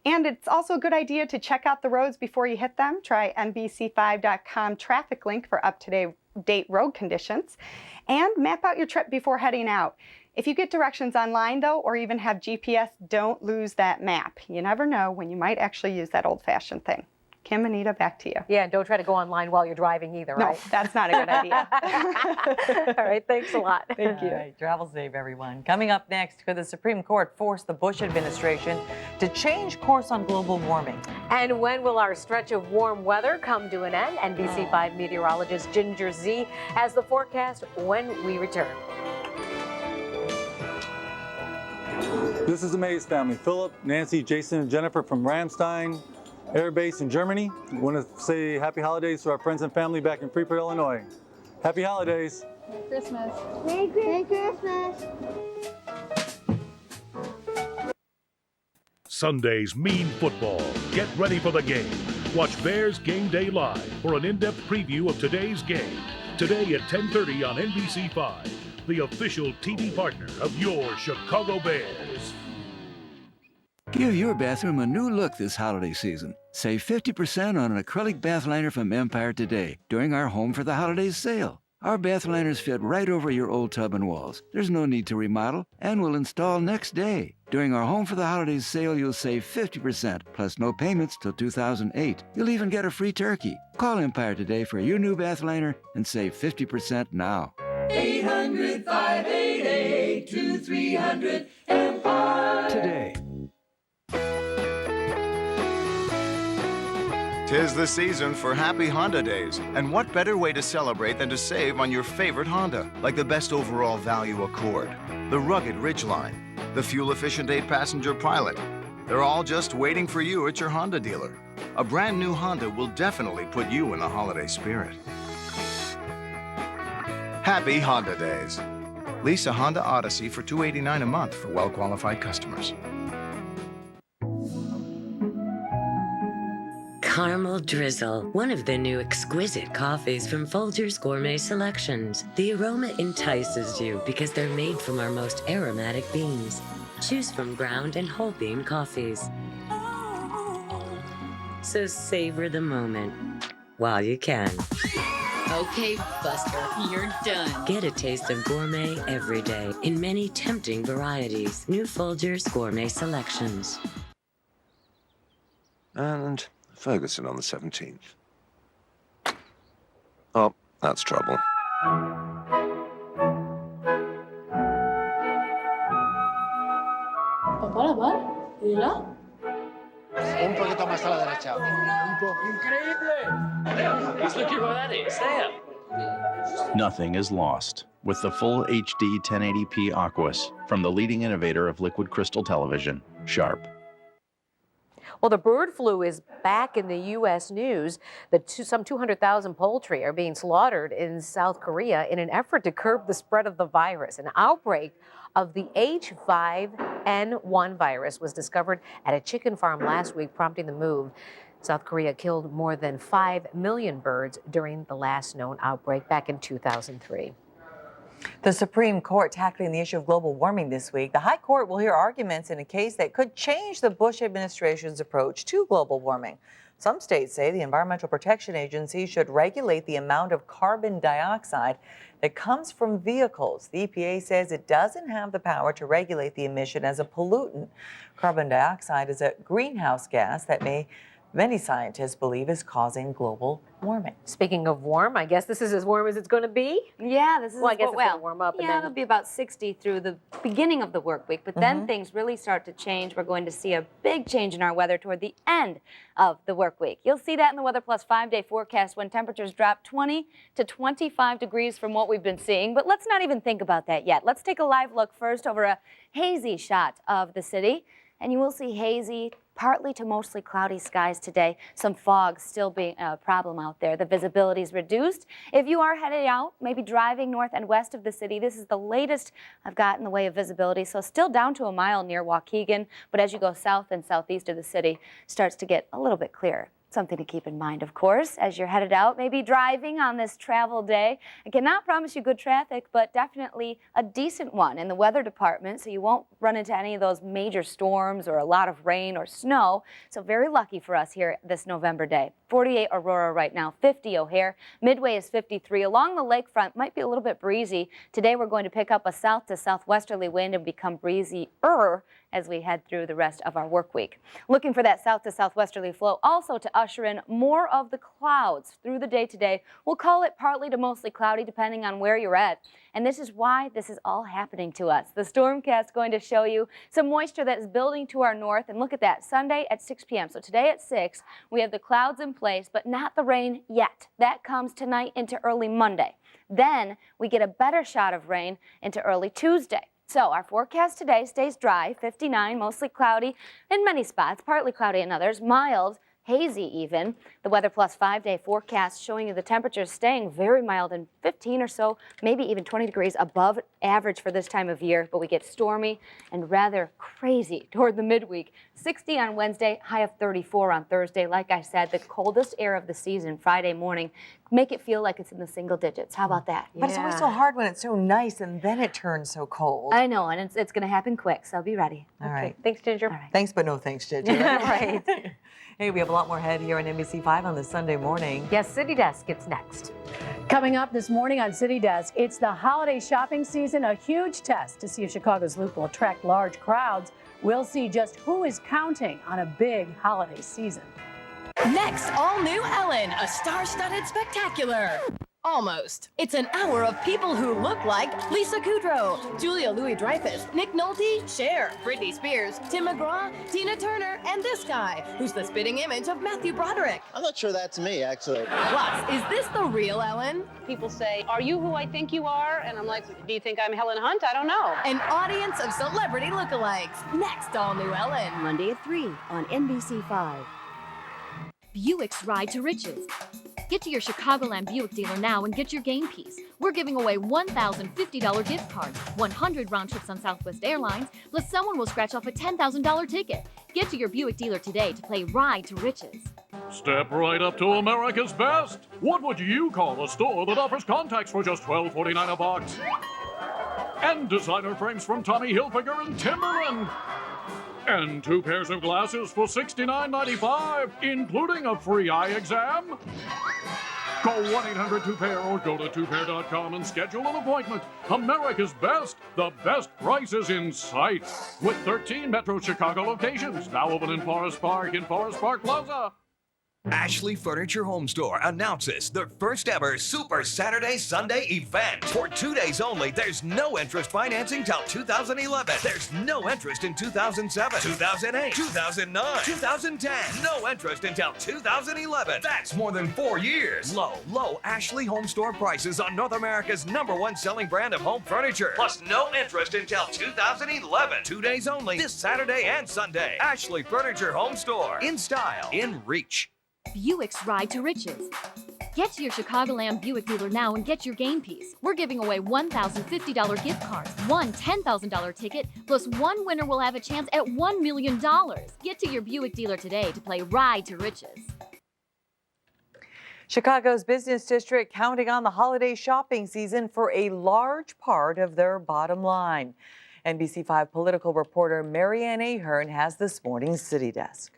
And it's also a good idea to check out the roads before you hit them. Try NBC5.com traffic link for up-to-date road conditions. And map out your trip before heading out. If you get directions online, though, or even have GPS, don't lose that map. You never know when you might actually use that old-fashioned thing. Kim, Anita, back to you. Yeah, and don't try to go online while you're driving either, No, right? that's not a good idea. All right, thanks a lot. Thank you. All right, travel safe, everyone. Coming up next, could the Supreme Court force the Bush administration to change course on global warming? And when will our stretch of warm weather come to an end? NBC5 meteorologist Ginger Z has the forecast when we return. This is the Mays family. Philip, Nancy, Jason, and Jennifer from Ramstein Air Base in Germany. We want to say happy holidays to our friends and family back in Freeport, Illinois. Happy holidays. Merry Christmas. Merry Christmas. Sundays mean football. Get ready for the game. Watch Bears Game Day Live for an in-depth preview of today's game. Today at 10:30 on NBC5, the official TV partner of your Chicago Bears. Give your bathroom a new look this holiday season. Save 50% on an acrylic bath liner from Empire today during our Home for the Holidays sale. Our bath liners fit right over your old tub and walls. There's no need to remodel, and we'll install next day. During our Home for the Holidays sale, you'll save 50%, plus no payments till 2008. You'll even get a free turkey. Call Empire today for your new bath liner and save 50% now. 800-588-2300 Empire. Today. 'Tis the season for Happy Honda Days, and what better way to celebrate than to save on your favorite Honda, like the best overall value Accord, the rugged Ridgeline, the fuel-efficient 8-passenger Pilot. They're all just waiting for you at your Honda dealer. A brand new Honda will definitely put you in the holiday spirit. Happy Honda Days. Lease a Honda Odyssey for $289 a month for well-qualified customers. Caramel Drizzle, one of the new exquisite coffees from Folgers Gourmet Selections. The aroma entices you because they're made from our most aromatic beans. Choose from ground and whole bean coffees. So savor the moment while you can. Okay, Buster, you're done. Get a taste of gourmet every day in many tempting varieties. New Folgers Gourmet Selections. And Ferguson on the 17th. Oh, that's trouble. Papá, la par, ¿verdad? Un poquito más a la derecha. Increíble. He's looking right at it. Stay up. Nothing is lost with the full HD 1080p Aquas from the leading innovator of liquid crystal television, Sharp. Well, the bird flu is back in the U.S. news. Some 200,000 poultry are being slaughtered in South Korea in an effort to curb the spread of the virus. An outbreak of the H5N1 virus was discovered at a chicken farm last week, prompting the move. South Korea killed more than 5 million birds during the last known outbreak back in 2003. The Supreme Court tackling the issue of global warming this week. The High Court will hear arguments in a case that could change the Bush administration's approach to global warming. Some states say the Environmental Protection Agency should regulate the amount of carbon dioxide that comes from vehicles. The EPA says it doesn't have the power to regulate the emission as a pollutant. Carbon dioxide is a greenhouse gas that may many scientists believe is causing global warming. Speaking of warm, I guess this is as warm as it's going to be. Yeah, this is Well, I guess it's going to warm up. Yeah, and then... it'll be about 60 through the beginning of the work week, but then things really start to change. We're going to see a big change in our weather toward the end of the work week. You'll see that in the Weather Plus 5-day forecast when temperatures drop 20 to 25 degrees from what we've been seeing. But let's not even think about that yet. Let's take a live look first over a hazy shot of the city. And you will see hazy, partly to mostly cloudy skies today. Some fog still being a problem out there. The visibility is reduced. If you are headed out, maybe driving north and west of the city, this is the latest I've got in the way of visibility. So still down to a mile near Waukegan, but as you go south and southeast of the city, starts to get a little bit clearer. Something to keep in mind, of course, as you're headed out, maybe driving on this travel day. I cannot promise you good traffic, but definitely a decent one in the weather department, so you won't run into any of those major storms or a lot of rain or snow. So very lucky for us here this November day. 48 Aurora right now, 50 O'Hare. Midway is 53. Along the lakefront, might be a little bit breezy. Today we're going to pick up a south to southwesterly wind and become breezier as we head through the rest of our work week. Looking for that south to southwesterly flow also to usher in more of the clouds through the day today. We'll call it partly to mostly cloudy depending on where you're at. And this is why this is all happening to us. The Stormcast is going to show you some moisture that is building to our north. And look at that, Sunday at 6 p.m. So today at 6, we have the clouds in place, but not the rain yet. That comes tonight into early Monday. Then we get a better shot of rain into early Tuesday. So our forecast today stays dry, 59, mostly cloudy in many spots, partly cloudy in others, mild, hazy even. The Weather Plus 5-day forecast showing you the temperatures staying very mild and 15 or so, maybe even 20 degrees above average for this time of year, but we get stormy and rather crazy toward the midweek. 60 on Wednesday, high of 34 on Thursday. Like I said, the coldest air of the season Friday morning. Make it feel like it's in the single digits. How about that? But it's always so hard when it's so nice and then it turns so cold. I know, and it's going to happen quick, so be ready. All right. Thanks, Ginger. All right. Thanks, but no thanks, Ginger. Right. Hey, we have a lot more ahead here on NBC 5 on this Sunday morning. Yes, City Desk gets next. Coming up this morning on City Desk, it's the holiday shopping season, a huge test to see if Chicago's loop will attract large crowds. We'll see just who is counting on a big holiday season. Next, all new Ellen, a star-studded spectacular. Almost. It's an hour of people who look like Lisa Kudrow, Julia Louis-Dreyfus, Nick Nolte, Cher, Britney Spears, Tim McGraw, Tina Turner, and this guy, who's the spitting image of Matthew Broderick. I'm not sure that's me, actually. Plus, is this the real Ellen? People say, "Are you who I think you are?" And I'm like, "Do you think I'm Helen Hunt? I don't know." An audience of celebrity lookalikes. Next, all new Ellen. Monday at 3 on NBC 5. Buick's Ride to Riches. Get to your Chicagoland Buick dealer now and get your game piece. We're giving away $1,050 gift cards, 100 round trips on Southwest Airlines, plus someone will scratch off a $10,000 ticket. Get to your Buick dealer today to play Ride to Riches. Step right up to America's Best. What would you call a store that offers contacts for just $12.49 a box? And designer frames from Tommy Hilfiger and Timberland. And 2 pairs of glasses for $69.95, including a free eye exam. Call 1-800-2PAIR or go to 2pair.com and schedule an appointment. America's Best, the best prices in sight. With 13 Metro Chicago locations, now open in Forest Park Plaza. Ashley Furniture Home Store announces their first ever Super Saturday Sunday event. For 2 days only, there's no interest financing till 2011. There's no interest in 2007, 2008, 2009, 2010. No interest until 2011. That's more than 4 years. Low Ashley Home Store prices on North America's #1 selling brand of home furniture. Plus no interest until 2011. 2 days only, this Saturday and Sunday. Ashley Furniture Home Store. In style, in reach. Buick's Ride to Riches. Get to your Chicagoland Buick dealer now and get your game piece. We're giving away $1,050 gift cards, 1 $10,000 ticket, plus 1 winner will have a chance at $1 million. Get to your Buick dealer today to play Ride to Riches. Chicago's business district counting on the holiday shopping season for a large part of their bottom line. NBC 5 political reporter Marianne Ahern has this morning's City Desk.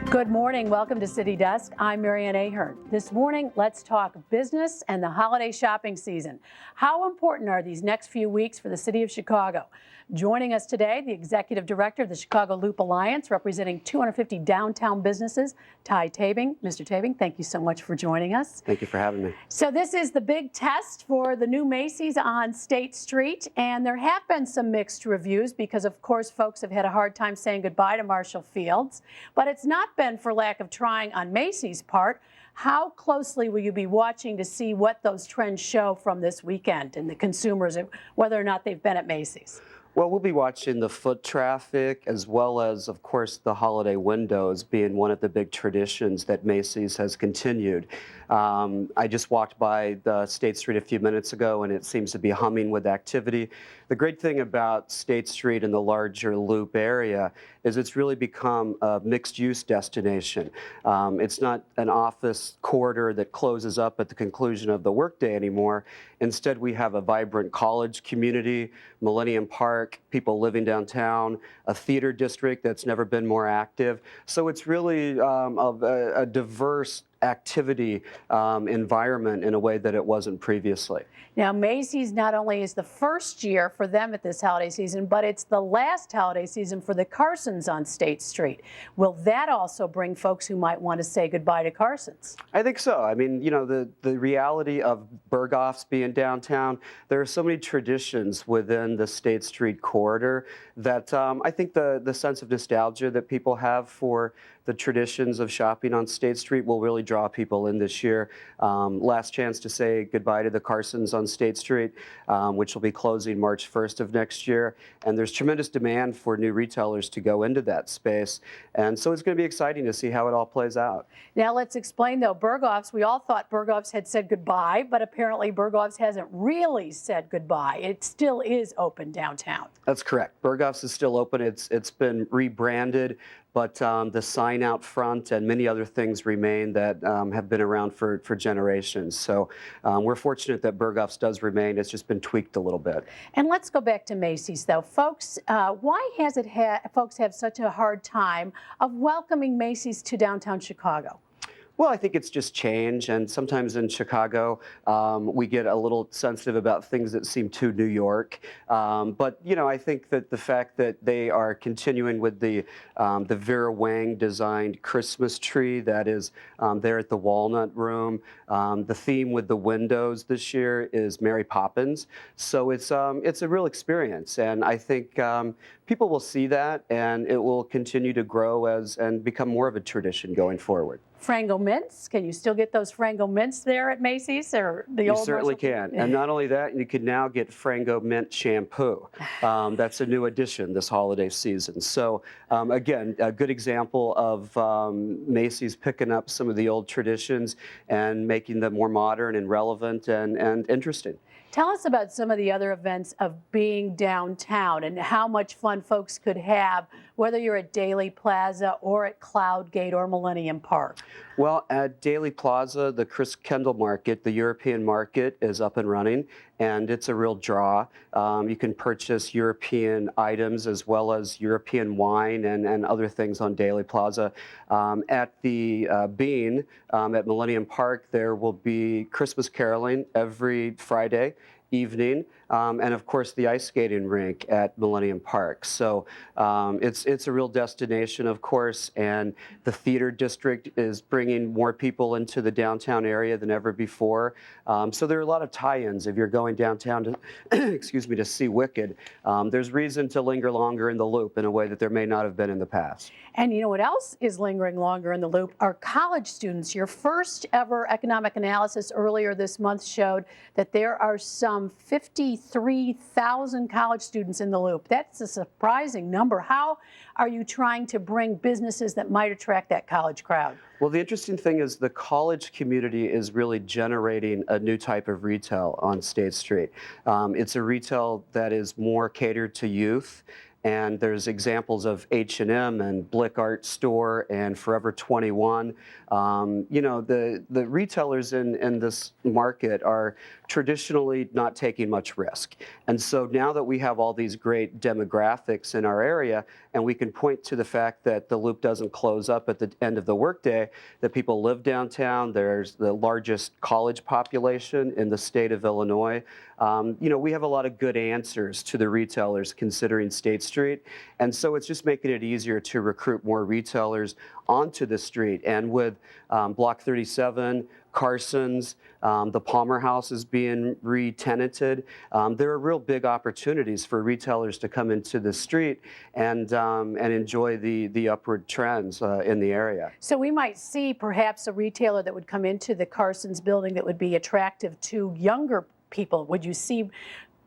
Good morning. Welcome to City Desk. I'm Marianne Ahern. This morning, let's talk business and the holiday shopping season. How important are these next few weeks for the city of Chicago? Joining us today, the Executive Director of the Chicago Loop Alliance, representing 250 downtown businesses, Ty Tabing. Mr. Tabing, thank you so much for joining us. Thank you for having me. So this is the big test for the new Macy's on State Street, and there have been some mixed reviews because, of course, folks have had a hard time saying goodbye to Marshall Fields, but it's not been for lack of trying on Macy's part. How closely will you be watching to see what those trends show from this weekend and the consumers, whether or not they've been at Macy's? Well, we'll be watching the foot traffic as well as, of course, the holiday windows being one of the big traditions that Macy's has continued. I just walked by the State Street a few minutes ago, and it seems to be humming with activity. The great thing about State Street and the larger Loop area is it's really become a mixed-use destination. It's not an office corridor that closes up at the conclusion of the workday anymore. Instead, we have a vibrant college community, Millennium Park, people living downtown, a theater district that's never been more active. So it's really a diverse activity environment in a way that it wasn't previously. Now, Macy's not only is the first year for them at this holiday season, but it's the last holiday season for the Carsons on State Street. Will that also bring folks who might want to say goodbye to Carsons? I think so. I mean, you know, the reality of Berghoff's being downtown, there are so many traditions within the State Street corridor that I think the sense of nostalgia that people have for the traditions of shopping on State Street will really draw people in this year. Last chance to say goodbye to the Carsons on State Street, which will be closing March 1st of next year. And there's tremendous demand for new retailers to go into that space. And so it's going to be exciting to see how it all plays out. Now let's explain though, Berghoff's, we all thought Berghoff's had said goodbye, but apparently Berghoff's hasn't really said goodbye. It still is open downtown. That's correct. Berghoff's is still open. It's been rebranded, but the sign out front and many other things remain that have been around for generations. So we're fortunate that Berghoff's does remain. It's just been tweaked a little bit. And let's go back to Macy's though. Folks, why has folks have such a hard time of welcoming Macy's to downtown Chicago? Well, I think it's just change, and sometimes in Chicago, we get a little sensitive about things that seem too New York. But you know, I think that the fact that they are continuing with the Vera Wang designed Christmas tree that is there at the Walnut Room. The theme with the windows this year is Mary Poppins, so it's a real experience, and I think people will see that, and it will continue to grow and become more of a tradition going forward. Frango mints, can you still get those Frango mints there at Macy's or the old? You certainly can, and not only that, you can now get Frango mint shampoo. That's a new addition this holiday season. So again, a good example of Macy's picking up some of the old traditions and making them more modern and relevant and interesting. Tell us about some of the other events of being downtown and how much fun folks could have, whether you're at Daley Plaza or at Cloud Gate or Millennium Park. Well, at Daley Plaza, the Chris Kendall Market, the European market, is up and running, and it's a real draw. You can purchase European items as well as European wine and other things on Daley Plaza. At the Bean at Millennium Park, there will be Christmas caroling every Friday evening, and of course the ice skating rink at Millennium Park. So it's a real destination, of course, and the theater district is bringing more people into the downtown area than ever before. So there are a lot of tie-ins. If you're going downtown to, excuse me, to see Wicked, there's reason to linger longer in the Loop in a way that there may not have been in the past. And you know what else is lingering longer in the Loop? Are college students. Your first ever economic analysis earlier this month showed that there are some 53,000 college students in the Loop. That's a surprising number. How are you trying to bring businesses that might attract that college crowd? Well, the interesting thing is the college community is really generating a new type of retail on State Street. It's a retail that is more catered to youth, and there's examples of H&M and Blick Art Store and Forever 21. You know, the retailers in this market are traditionally not taking much risk. And so now that we have all these great demographics in our area, and we can point to the fact that the Loop doesn't close up at the end of the workday, that people live downtown, there's the largest college population in the state of Illinois. You know, we have a lot of good answers to the retailers considering State Street. And so it's just making it easier to recruit more retailers onto the street. And with Block 37, Carson's, the Palmer House is being re-tenanted. There are real big opportunities for retailers to come into the street and enjoy the upward trends in the area. So we might see perhaps a retailer that would come into the Carson's building that would be attractive to younger people. Would you see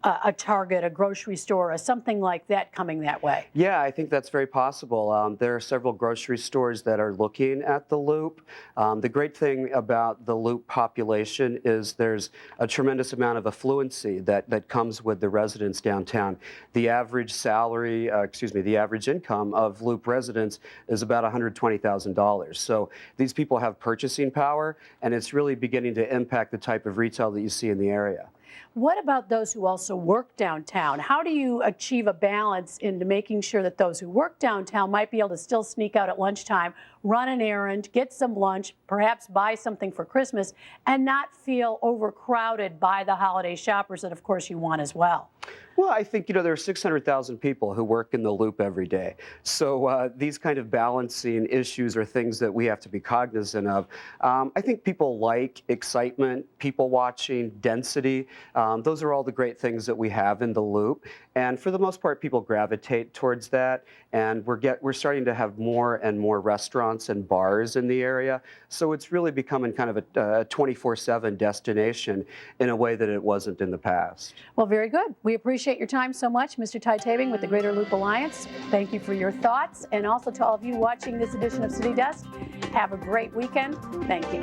a Target, a grocery store, or something like that coming that way? Yeah, I think that's very possible. There are several grocery stores that are looking at the Loop. The great thing about the Loop population is there's a tremendous amount of affluency that comes with the residents downtown. The average salary, the average income of Loop residents is about $120,000. So these people have purchasing power, and it's really beginning to impact the type of retail that you see in the area. What about those who also work downtown? How do you achieve a balance into making sure that those who work downtown might be able to still sneak out at lunchtime, run an errand, get some lunch, perhaps buy something for Christmas, and not feel overcrowded by the holiday shoppers that, of course, you want as well? Well, I think, you know, there are 600,000 people who work in the Loop every day. So these kind of balancing issues are things that we have to be cognizant of. I think people like excitement, people watching, density. Those are all the great things that we have in the Loop. And for the most part, people gravitate towards that. And we're starting to have more and more restaurants and bars in the area. So it's really becoming kind of a 24/7 destination in a way that it wasn't in the past. Well, very good. We appreciate your time so much, Mr. Ty Tabing with the Greater Loop Alliance. Thank you for your thoughts. And also to all of you watching this edition of City Desk, have a great weekend. Thank you.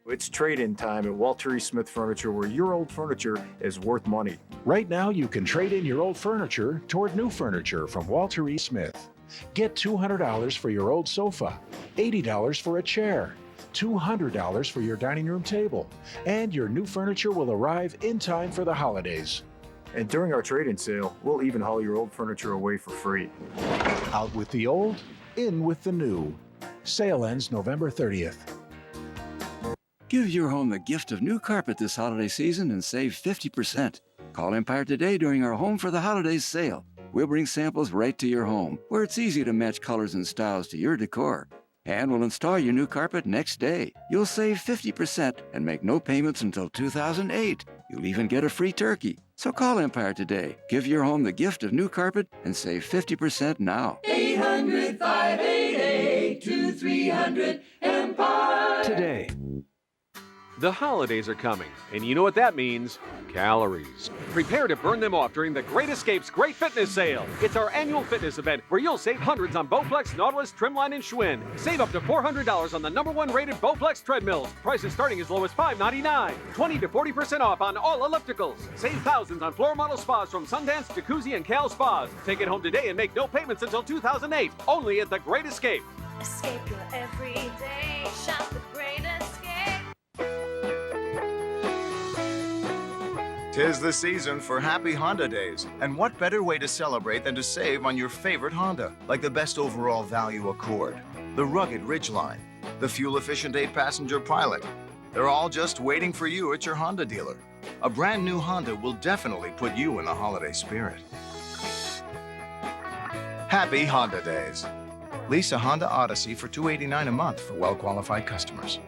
It's trade-in time at Walter E. Smith Furniture, where your old furniture is worth money. Right now, you can trade in your old furniture toward new furniture from Walter E. Smith. Get $200 for your old sofa, $80 for a chair, $200 for your dining room table, and your new furniture will arrive in time for the holidays. And during our trade-in sale, we'll even haul your old furniture away for free. Out with the old, in with the new. Sale ends November 30th. Give your home the gift of new carpet this holiday season and save 50%. Call Empire today during our Home for the Holidays sale. We'll bring samples right to your home, where it's easy to match colors and styles to your decor. And we'll install your new carpet next day. You'll save 50% and make no payments until 2008. You'll even get a free turkey. So call Empire today. Give your home the gift of new carpet and save 50% now. 800-588-2300 Empire. Today. The holidays are coming, and you know what that means. Calories. Prepare to burn them off during the Great Escapes Great Fitness Sale. It's our annual fitness event where you'll save hundreds on Bowflex, Nautilus, Trimline, and Schwinn. Save up to $400 on the #1 rated Bowflex treadmills. Prices starting as low as $5.99. 20 to 40% off on all ellipticals. Save thousands on floor model spas from Sundance, Jacuzzi, and Cal Spas. Take it home today and make no payments until 2008. Only at the Great Escape. Escape your everyday. Shop the Great Escape. 'Tis the season for happy Honda days, and what better way to celebrate than to save on your favorite Honda, like the best overall value Accord, the rugged Ridgeline, the fuel-efficient 8-passenger Pilot. They're all just waiting for you at your Honda dealer. A brand new Honda will definitely put you in the holiday spirit. Happy Honda days. Lease a Honda Odyssey for $289 a month for well-qualified customers.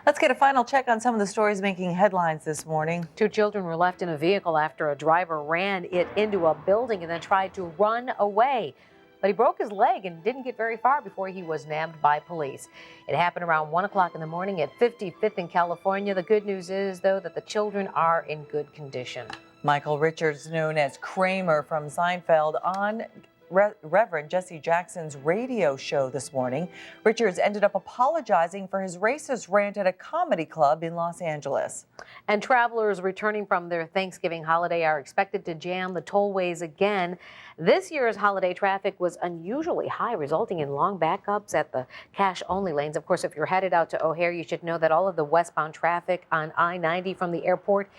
Let's get a final check on some of the stories making headlines this morning. 2 children were left in a vehicle after a driver ran it into a building and then tried to run away. But he broke his leg and didn't get very far before he was nabbed by police. It happened around 1 o'clock in the morning at 55th in California. The good news is, though, that the children are in good condition. Michael Richards, known as Kramer from Seinfeld, on Reverend Jesse Jackson's radio show this morning. Richards ended up apologizing for his racist rant at a comedy club in Los Angeles. And travelers returning from their Thanksgiving holiday are expected to jam the tollways again. This year's holiday traffic was unusually high, resulting in long backups at the cash-only lanes. Of course, if you're headed out to O'Hare, you should know that all of the westbound traffic on I-90 from the airport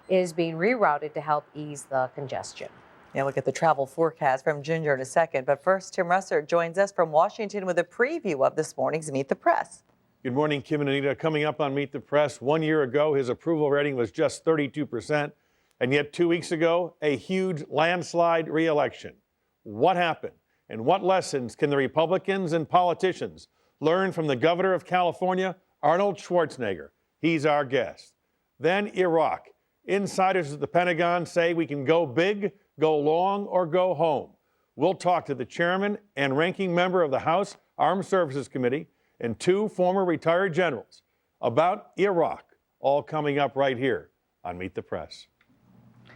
is being rerouted to help ease the congestion. Yeah, look at the travel forecast from Ginger in a second. But first, Tim Russert joins us from Washington with a preview of this morning's Meet the Press. Good morning, Kim and Anita. Coming up on Meet the Press, 1 year ago, his approval rating was just 32%. And yet 2 weeks ago, a huge landslide re-election. What happened? And what lessons can the Republicans and politicians learn from the governor of California, Arnold Schwarzenegger? He's our guest. Then Iraq. Insiders at the Pentagon say we can go big, go long, or go home. We'll talk to the chairman and ranking member of the House Armed Services Committee and 2 former retired generals about Iraq, all coming up right here on Meet the Press.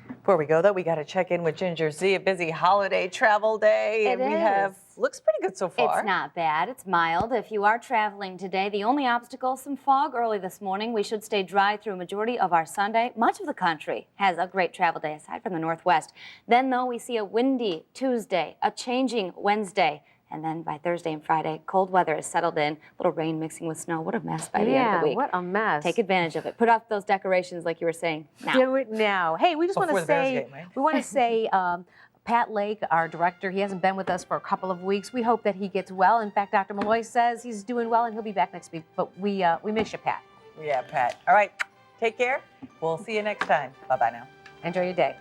Before we go, though, we got to check in with Ginger Z. A busy holiday travel day. It and we is. have, looks pretty good so far. It's not bad. It's mild. If you are traveling today, the only obstacle, some fog early this morning. We should stay dry through a majority of our Sunday. Much of the country has a great travel day, aside from the Northwest. Then, though, we see a windy Tuesday, a changing Wednesday. And then by Thursday and Friday, cold weather is settled in. A little rain mixing with snow. What a mess by the end of the week. What a mess. Take advantage of it. Put off those decorations like you were saying now. Do it now. Hey, we just want to say, Pat Lake, our director, he hasn't been with us for a couple of weeks. We hope that he gets well. In fact, Dr. Malloy says he's doing well and he'll be back next week. But we miss you, Pat. Yeah, Pat. All right, take care. We'll see you next time. Bye-bye now. Enjoy your day.